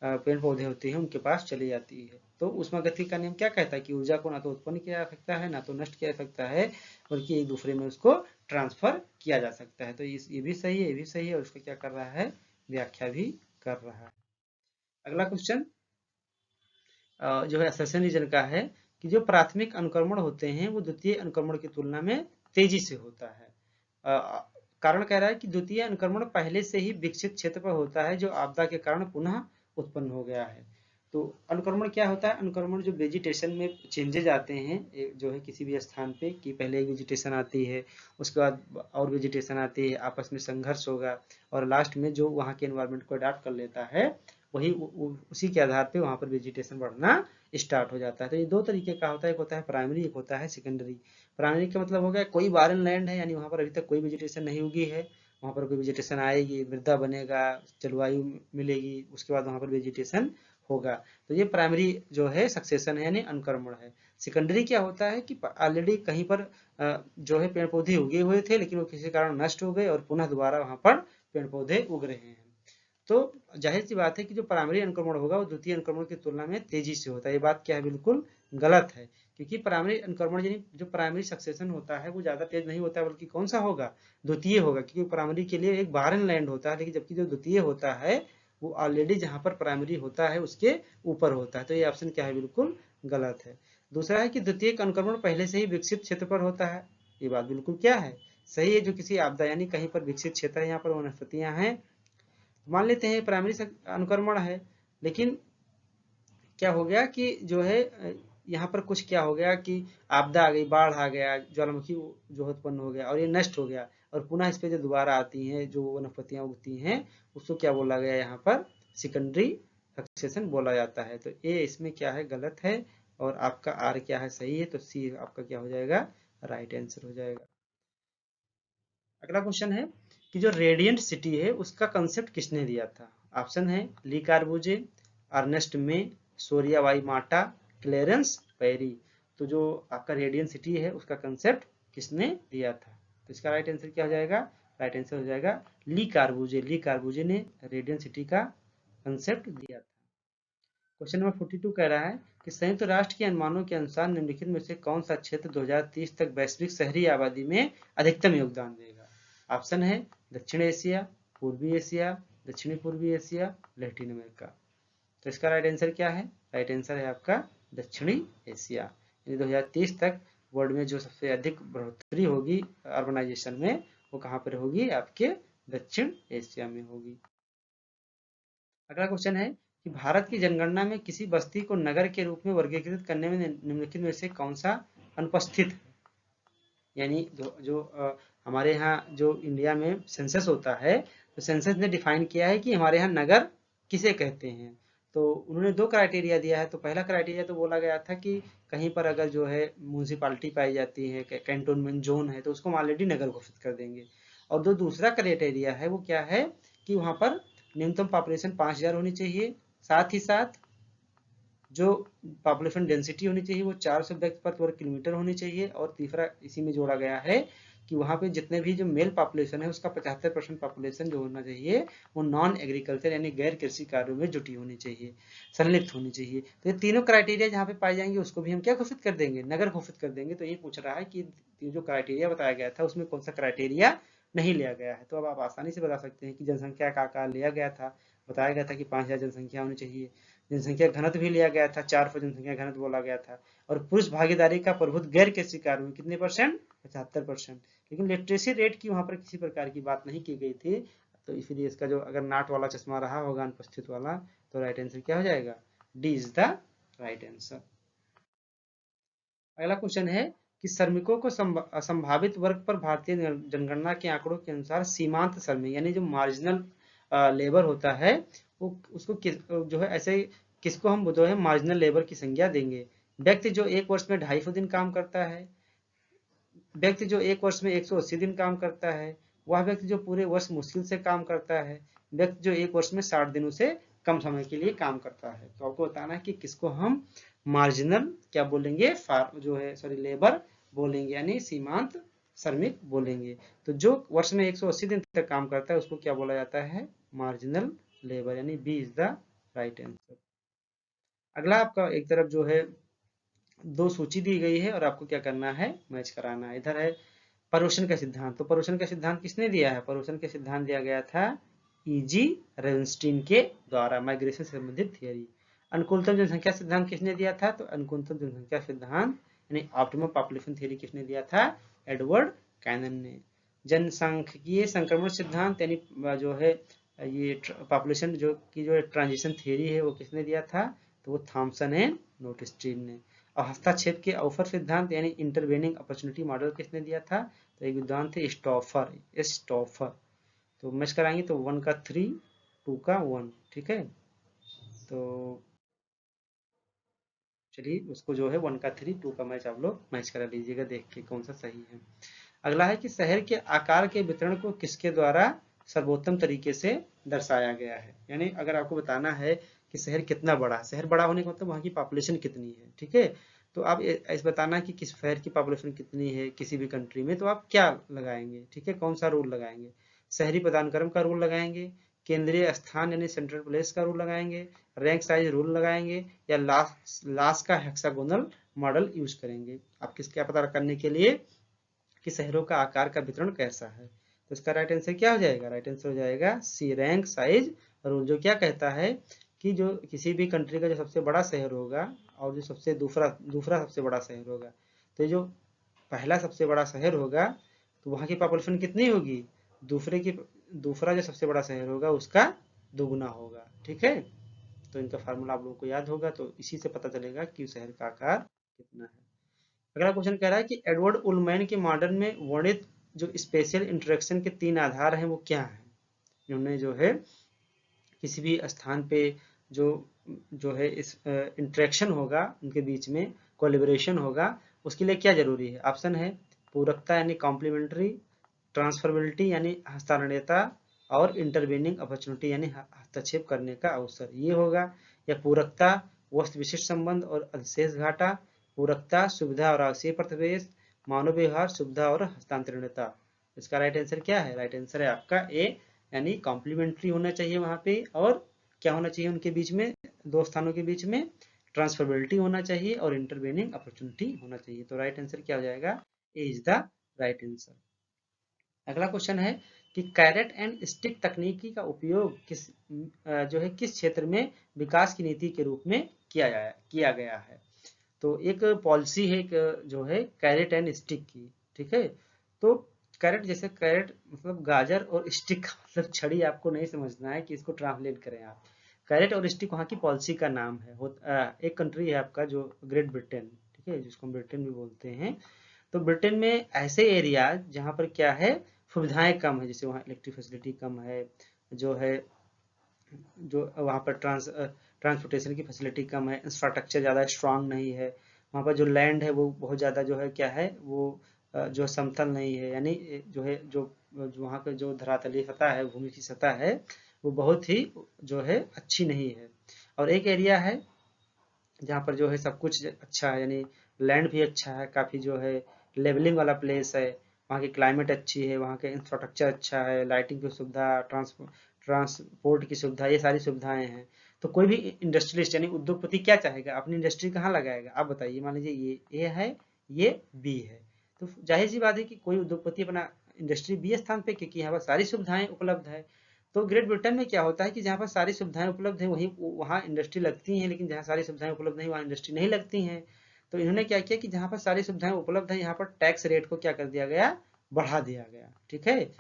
पेड़ पौधे होते हैं उनके पास चली जाती है। तो ऊष्मागतिकी का नियम क्या कहता है कि ऊर्जा को ना तो उत्पन्न किया जा सकता है, ना तो नष्ट किया जा सकता है, बल्कि एक दूसरे में उसको ट्रांसफर किया जा सकता है। तो ये भी सही है, ये भी सही है, और उसका क्या कर रहा है, व्याख्या भी कर रहा है। अगला क्वेश्चन जो है असर्शन रीजन का है कि जो प्राथमिक अनुक्रमण होते हैं वो द्वितीय अनुक्रमण की तुलना में तेजी से होता है। कारण कह रहा है कि द्वितीय अनुक्रमण पहले से ही विकसित क्षेत्र पर होता है जो आपदा के कारण पुनः उत्पन्न हो गया है। तो अनुक्रमण क्या होता है? अनुक्रमण जो वेजिटेशन में चेंजेज आते हैं जो है किसी भी स्थान पे, कि पहले एक वेजिटेशन आती है, उसके बाद और वेजिटेशन आती है, आपस में संघर्ष होगा और लास्ट में जो वहाँ के एनवायरनमेंट को अडाप्ट कर लेता है वही उसी के आधार पे वहाँ पर वेजिटेशन बढ़ना स्टार्ट हो जाता है। तो ये दो तरीके का होता है, एक होता है प्राइमरी, एक होता है सेकेंडरी। प्राइमरी का मतलब हो गया कोई बारन लैंड है, यानी वहाँ पर अभी तक कोई वेजिटेशन नहीं उगी है, वहाँ पर कोई वेजिटेशन आएगी, मृदा बनेगा, जलवायु मिलेगी, उसके बाद वहाँ पर वेजिटेशन होगा। तो ये प्राइमरी जो है सक्सेशन है, यानी अनुक्रमण है। सेकेंडरी क्या होता है कि ऑलरेडी कहीं पर जो है पेड़ पौधे उगे हुए थे लेकिन वो किसी कारण नष्ट हो गए और पुनः दोबारा वहाँ पर पेड़ पौधे उग रहे हैं। तो जाहिर सी बात है कि जो प्राइमरी अनुक्रमण होगा वो द्वितीय अनुक्रमण की तुलना में तेजी से होता है। ये बात क्या है, बिल्कुल गलत है। क्योंकि प्राइमरी अनुक्रमण यानी जो प्राइमरी सक्सेशन होता है वो ज्यादा तेज नहीं होता है, बल्कि कौन सा होगा, द्वितीय होगा। क्योंकि प्राइमरी के लिए एक बारन लैंड होता है, लेकिन जबकि जो द्वितीय होता है वो ऑलरेडी जहां पर प्राइमरी होता है उसके ऊपर होता है। तो ये ऑप्शन क्या है, बिल्कुल गलत है। दूसरा है कि द्वितीय अनुक्रमण पहले से ही विकसित क्षेत्र पर होता है। ये बात बिल्कुल क्या है, सही है। जो किसी आपदा यानी कहीं पर विकसित क्षेत्र है, यहाँ पर वनस्पतियां हैं, मान लेते हैं प्राइमरी अनुक्रमण है, लेकिन क्या हो गया कि जो है यहाँ पर कुछ क्या हो गया कि आपदा आ गई, बाढ़ आ गया, ज्वालामुखी जो उत्पन्न हो गया और ये नष्ट हो गया, और पुनः इस पे जो दोबारा आती हैं जो वनस्पतियां उगती हैं उसको क्या बोला गया यहाँ पर, सेकेंडरी सक्सेशन बोला जाता है। तो ए इसमें क्या है, गलत है, और आपका आर क्या है, सही है। तो सी आपका क्या हो जाएगा, राइट आंसर हो जाएगा। अगला क्वेश्चन है कि जो रेडियंट सिटी है उसका कंसेप्ट किसने दिया था? ऑप्शन है ली कार्बूजे, अर्नेस्ट में, सोरिया वाई माटा, क्लेरेंस पेरी। तो जो आपका रेडियंट सिटी है उसका कंसेप्ट किसने दिया था? तो इसका राइट आंसर क्या हो जाएगा, राइट आंसर हो जाएगा ली कार्बूजे। ली कार्बूजे ने रेडियंट सिटी का कंसेप्ट दिया था। क्वेश्चन नंबर 42 कह रहा है कि संयुक्त राष्ट्र के अनुमानों के अनुसार निम्नलिखित में से कौन सा क्षेत्र 2030 तक वैश्विक शहरी आबादी में अधिकतम योगदान देगा? ऑप्शन है दक्षिण एशिया, पूर्वी एशिया, दक्षिणी पूर्वी एशिया, लैटिन अमेरिका। तो इसका राइट आंसर क्या है, राइट आंसर है आपका दक्षिणी एशिया। यानी 2030 तक वर्ल्ड में जो सबसे अधिक बढ़ोतरी होगी अर्बनाइजेशन में, वो कहाँ पर होगी, आपके दक्षिण एशिया में होगी। अगला क्वेश्चन है कि भारत की जनगणना में किसी बस्ती को नगर के रूप में वर्गीकृत करने में निम्नलिखित में से कौन सा अनुपस्थित है? यानी हमारे यहाँ जो इंडिया में सेंसस होता है, तो सेंसस ने डिफाइन किया है कि हमारे यहाँ नगर किसे कहते हैं। तो उन्होंने दो क्राइटेरिया दिया है। तो पहला क्राइटेरिया तो बोला गया था कि कहीं पर अगर जो है म्यूनिसिपालिटी पाई जाती है, कैंटोनमेंट जोन है, तो उसको हम ऑलरेडी नगर घोषित कर देंगे। और जो दूसरा क्राइटेरिया है वो क्या है कि वहाँ पर न्यूनतम पॉपुलेशन 5000 होनी चाहिए, साथ ही साथ जो पॉपुलेशन डेंसिटी होनी चाहिए वो 400 व्यक्ति प्रति वर्ग किलोमीटर होनी चाहिए। और तीसरा इसी में जोड़ा गया है कि वहाँ पे जितने भी जो मेल पॉपुलेशन है उसका 75% पॉपुलेशन जो होना चाहिए वो नॉन एग्रीकल्चर यानी गैर कृषि कार्यों में जुटी होनी चाहिए, संलिप्त होनी चाहिए। तो ये तीनों क्राइटेरिया जहाँ पे पाए जाएंगे उसको भी हम क्या घोषित कर देंगे, नगर घोषित कर देंगे। तो ये पूछ रहा है कि जो क्राइटेरिया बताया गया था उसमें कौन सा क्राइटेरिया नहीं लिया गया है। तो अब आप आसानी से बता सकते हैं कि जनसंख्या का आकार लिया गया था, बताया गया था कि 5000 जनसंख्या होनी चाहिए। जनसंख्या घनत्व भी लिया गया था, 4 पर जनसंख्या घनत्व बोला गया था। और पुरुष भागीदारी का प्रभुत्व गैर कृषि कार्यों में कितने परसेंट, 75%। लेकिन लिटरेसी रेट की वहां पर किसी प्रकार की बात नहीं की गई थी। तो इसलिए इसका जो अगर नाट वाला चश्मा रहा होगा अनुपस्थित वाला, तो राइट आंसर क्या हो जाएगा, D is the right answer. अगला क्वेश्चन है कि श्रमिकों को संभावित वर्ग पर भारतीय जनगणना के आंकड़ों के अनुसार सीमांत श्रमिक यानी जो मार्जिनल लेबर होता है वो उसको जो है ऐसे किसको हम जो है मार्जिनल लेबर की संज्ञा देंगे। व्यक्ति जो एक वर्ष में 250 दिन काम करता है, व्यक्ति जो एक वर्ष में 180 दिन काम करता है, वह व्यक्ति जो पूरे वर्ष मुश्किल से काम करता है, व्यक्ति जो एक वर्ष में 60 दिनों से कम समय के लिए काम करता है। तो आपको बताना है कि किसको हम मार्जिनल क्या बोलेंगे, जो है सॉरी लेबर बोलेंगे यानी सीमांत श्रमिक बोलेंगे। तो जो वर्ष में 180 दिन तक काम करता है उसको क्या बोला जाता है, मार्जिनल लेबर, यानी B is the right answer. अगला आपका एक तरफ जो है दो सूची दी गई है और आपको क्या करना है, मैच कराना है। इधर है पर्यवेक्षण का सिद्धांत। तो पर्यवेक्षण का सिद्धांत किसने दिया है, पर्यवेक्षण का सिद्धांत दिया गया था ईजी रेवेनस्टीन के द्वारा, माइग्रेशन से संबंधित थियरी। अनुकूलतम जनसंख्या सिद्धांत किसने दिया था, तो अनुकूलतम जनसंख्या सिद्धांत यानी ऑप्टिमम पॉपुलेशन थियरी किसने दिया था, एडवर्ड कैनन ने। जनसांख्यिकीय संक्रमण सिद्धांत यानी जो है ये पॉपुलेशन जो ट्रांजिशन थियरी है वो किसने दिया था, तो वो थॉमसन एंड नोटेस्टीन ने। और हस्तक्षेप के अवसर सिद्धांत यानी इंटरवेनिंग अपॉर्चुनिटी मॉडल किसने दिया था, तो एक विद्वान थे स्टॉफर। तो मैच कराएंगे तो 1 का 3, 2 का 1, ठीक है। तो चलिए उसको जो है 1 का 3, 2 का मैच आप लोग मैच करा लीजिएगा देख के कौन सा सही है। अगला है कि शहर के आकार के वितरण को किसके द्वारा सर्वोत्तम तरीके से दर्शाया गया है। यानी अगर आपको बताना है कि शहर कितना बड़ा है, शहर बड़ा होने का मतलब वहाँ की पॉपुलेशन कितनी है, ठीक है। तो आप ऐसे बताना कि किस शहर की पॉपुलेशन कितनी है किसी भी कंट्री में, तो आप क्या लगाएंगे, ठीक है, कौन सा रूल लगाएंगे, शहरी पदानुक्रम का रूल लगाएंगे, केंद्रीय स्थान यानी सेंट्रल प्लेस का रूल लगाएंगे, रैंक साइज रूल लगाएंगे, या लास का हेक्सागोनल मॉडल यूज करेंगे। आप किसका पता करने के लिए कि शहरों का आकार का वितरण कैसा है। तो इसका राइट आंसर क्या हो जाएगा, राइट आंसर हो जाएगा सी, रैंक साइज रूल, जो क्या कहता है कि जो किसी भी कंट्री का जो सबसे बड़ा शहर होगा और जो सबसे दूसरा सबसे बड़ा शहर होगा, तो जो पहला सबसे बड़ा शहर होगा तो वहाँ की पॉपुलेशन कितनी होगी, दूसरा जो सबसे बड़ा शहर होगा उसका दुगुना होगा, ठीक है। तो इनका फार्मूला आप लोगों को याद होगा, तो इसी से पता चलेगा कि शहर का आकार कितना है। अगला क्वेश्चन कह रहा है कि एडवर्ड उलमैन के मॉडल में वर्णित जो स्पेशल इंटरेक्शन के 3 आधार हैं वो क्या हैं। उन्होंने जो है किसी भी स्थान पे जो है इस इंटरेक्शन होगा उनके बीच में, कोलिब्रेशन होगा, उसके लिए क्या जरूरी है। ऑप्शन है पूरकता यानी कॉम्प्लीमेंट्री, ट्रांसफरेबिलिटी यानी हस्तांतरणीयता, और इंटरवेनिंग अपॉर्चुनिटी यानी हस्तक्षेप करने का अवसर, ये होगा। या पूरकता वस्तु विशिष्ट संबंध और अधिशेष घाटा, पूरकता सुविधा और आवासीय प्रवेश, मानव व्यवहार सुविधा और हस्तांतरणीयता। इसका राइट आंसर क्या है, राइट आंसर है आपका ए, यानी कॉम्प्लीमेंट्री होना चाहिए वहां पे, और क्या होना चाहिए उनके बीच में, दो स्थानों के बीच में ट्रांसफरेबिलिटी होना चाहिए और इंटरवेनिंग अपॉर्चुनिटी होना चाहिए। तो राइट आंसर क्या हो जाएगा, A is the right answer. अगला क्वेश्चन है कि कैरेट एंड स्टिक तकनीकी का उपयोग जो है किस क्षेत्र में विकास की नीति के रूप में किया गया है। तो एक पॉलिसी है जो है कैरेट एंड स्टिक की, ठीक है। तो कैरेट जैसे कैरेट मतलब गाजर, और स्टिक का मतलब छड़ी, आपको नहीं समझना है कि इसको ट्रांसलेट करें आप। कैरेट और स्टिक वहाँ की पॉलिसी का नाम है। एक कंट्री है आपका जो ग्रेट ब्रिटेन, ठीक है, जिसको हम ब्रिटेन भी बोलते हैं। तो ब्रिटेन में ऐसे एरिया जहाँ पर क्या है सुविधाएं कम है, जैसे वहाँ इलेक्ट्रिक फैसिलिटी कम है, जो है जो वहाँ पर ट्रांसपोर्टेशन की फैसिलिटी कम है, इंफ्रास्ट्रक्चर ज़्यादा स्ट्रांग नहीं है, वहाँ पर जो लैंड है वो बहुत ज़्यादा जो है क्या है वो जो समतल नहीं है, यानी जो है जो वहाँ का जो धरातलीय सतह है, भूमि की सतह है, वो बहुत ही जो है अच्छी नहीं है। और एक एरिया है जहाँ पर जो है सब कुछ अच्छा है, यानी लैंड भी अच्छा है, काफ़ी जो है लेवलिंग वाला प्लेस है, वहाँ की क्लाइमेट अच्छी है, वहाँ का इंफ्रास्ट्रक्चर अच्छा है, लाइटिंग की सुविधा, ट्रांसपोर्ट की सुविधा, ये सारी सुविधाएं हैं। तो कोई भी इंडस्ट्रियलिस्ट यानी उद्योगपति क्या चाहेगा, अपनी इंडस्ट्री कहाँ लगाएगा, आप बताइए। मान लीजिए ये ए है, ये बी है, तो जाहिर सी बात है कि कोई उद्योगपति अपना इंडस्ट्री बी स्थान पे, क्योंकि यहाँ पर सारी सुविधाएं उपलब्ध है। तो ग्रेट ब्रिटेन में क्या होता है कि जहाँ पर सारी सुविधाएं उपलब्ध है वहीं वहाँ इंडस्ट्री लगती है, लेकिन जहाँ सारी सुविधाएं उपलब्ध नहीं वहाँ इंडस्ट्री नहीं लगती है। तो इन्होंने क्या किया कि जहाँ पर सारी सुविधाएं उपलब्ध है यहाँ पर टैक्स रेट को क्या कर दिया गया, बढ़ा दिया गया, ठीक है।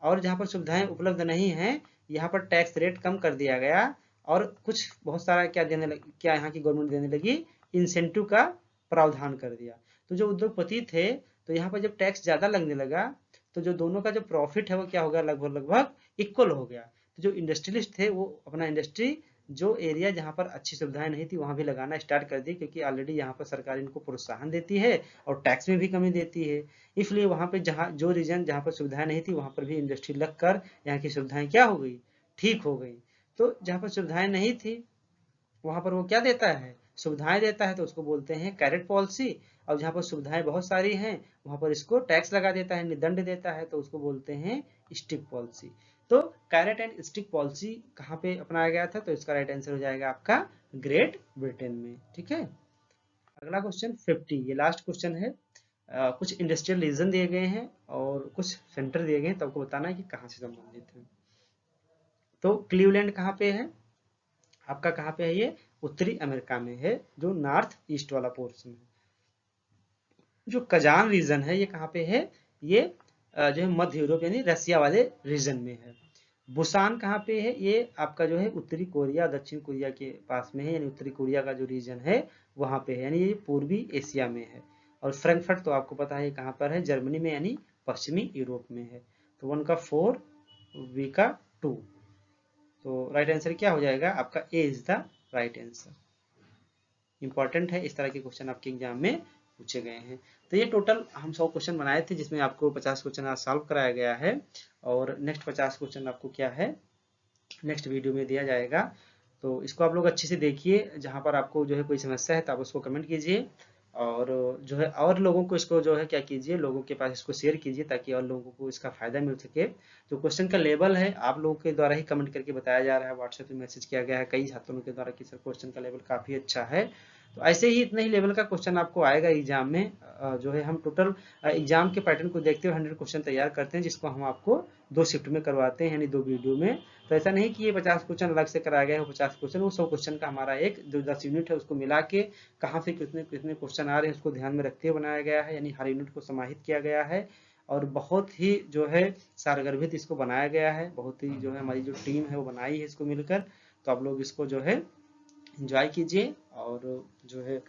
और जहाँ पर सुविधाएं उपलब्ध नहीं है यहाँ पर टैक्स रेट कम कर दिया गया, और कुछ बहुत सारा क्या देने लगी, क्या यहाँ की गवर्नमेंट देने लगी, इंसेंटिव का प्रावधान कर दिया। तो जो उद्योगपति थे, तो यहाँ पर जब टैक्स ज्यादा लगने लगा तो जो दोनों का जो प्रॉफिट है वो क्या हो गया, लगभग लगभग इक्वल हो गया। तो जो इंडस्ट्रियलिस्ट थे वो अपना इंडस्ट्री जो एरिया जहाँ पर अच्छी सुविधाएं नहीं थी वहां भी लगाना स्टार्ट कर दी, क्योंकि ऑलरेडी यहाँ पर सरकार इनको प्रोत्साहन देती है और टैक्स में भी कमी देती है। इसलिए वहां पे जहाँ जो रीजन जहाँ पर सुविधाएं नहीं थी वहां पर भी इंडस्ट्री लगकर यहाँ की सुविधाएं क्या हो गई, ठीक हो गई। तो जहाँ पर सुविधाएं नहीं थी वहां पर वो क्या देता है, सुविधाएं देता है, तो उसको बोलते हैं कैरेट पॉलिसी। और जहाँ पर सुविधाएं बहुत सारी हैं वहां पर इसको टैक्स लगा देता है, दंड देता है, तो उसको बोलते हैं स्टिक पॉलिसी। तो कैरेट एंड स्टिक पॉलिसी कहाँ पे अपनाया गया था, तो इसका राइट आंसर हो जाएगा आपका ग्रेट ब्रिटेन में, ठीक है। अगला क्वेश्चन 50, ये लास्ट क्वेश्चन है। कुछ इंडस्ट्रियल रीजन दिए गए हैं और कुछ सेंटर दिए गए हैं, तो आपको बताना है कि कहाँ से संबंधित है। तो क्लीवलैंड कहाँ पे है आपका, कहाँ पे है ये, उत्तरी अमेरिका में है, जो नॉर्थ ईस्ट वाला पोर्शन है। जो कजान रीजन है ये कहाँ पे है, ये जो है मध्य यूरोप यानी रसिया वाले रीजन में है। बुसान कहाँ पे है, ये आपका जो है उत्तरी कोरिया दक्षिण कोरिया के पास में है, यानी उत्तरी कोरिया का जो रीजन है वहां पे है, यानी ये पूर्वी एशिया में है। और फ्रैंकफर्ट तो आपको पता है कहाँ पर है, जर्मनी में यानी पश्चिमी यूरोप में है। तो 1 का 4, बी का 2, तो राइट आंसर क्या हो जाएगा आपका, A is the right answer. Important है, इस तरह के क्वेश्चन आपके एग्जाम में पूछे गए हैं। तो ये टोटल हम 100 क्वेश्चन बनाए थे, जिसमें आपको 50 क्वेश्चन आज सॉल्व कराया गया है, और नेक्स्ट 50 क्वेश्चन आपको क्या है, नेक्स्ट वीडियो में दिया जाएगा। तो इसको आप लोग अच्छे से देखिए, जहाँ पर आपको जो है कोई समस्या है तो आप उसको कमेंट कीजिए, और जो है और लोगों को इसको जो है क्या कीजिए, लोगों के पास इसको शेयर कीजिए, ताकि और लोगों को इसका फायदा मिल सके। जो क्वेश्चन का लेवल है आप लोगों के द्वारा ही कमेंट करके बताया जा रहा है, व्हाट्सएप पे मैसेज किया गया है कई छात्रों के द्वारा कि सर क्वेश्चन का लेवल काफ़ी अच्छा है। तो ऐसे ही इतने ही लेवल का क्वेश्चन आपको आएगा एग्जाम में। जो है हम टोटल एग्जाम के पैटर्न को देखते हुए 100 क्वेश्चन तैयार करते हैं, जिसको हम आपको 2 शिफ्ट में करवाते हैं, यानी 2 वीडियो में। तो ऐसा नहीं कि ये 50 क्वेश्चन अलग से कराया गया है, 50 क्वेश्चन, वो 100 क्वेश्चन का हमारा एक जो 10 यूनिट है उसको मिला के कहाँ से कितने कितने क्वेश्चन आ रहे हैं उसको ध्यान में रखते हुए बनाया गया है, यानी हर यूनिट को समाहित किया गया है। और बहुत ही जो है सारगर्भित इसको बनाया गया है, बहुत ही जो है हमारी जो टीम है वो बनाई है इसको मिलकर। तो आप लोग इसको जो है एंजॉय कीजिए, और जो है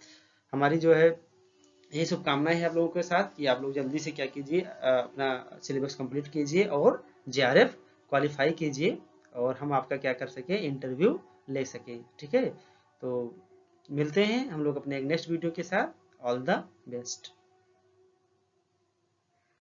हमारी जो है यही शुभकामनाएं है आप लोगों के साथ कि आप लोग जल्दी से क्या कीजिए, अपना सिलेबस कंप्लीट कीजिए और जेआरएफ क्वालिफाई कीजिए, और हम आपका क्या कर सके, इंटरव्यू ले सकें, ठीक है। तो मिलते हैं हम लोग अपने एक नेक्स्ट वीडियो के साथ। All the best.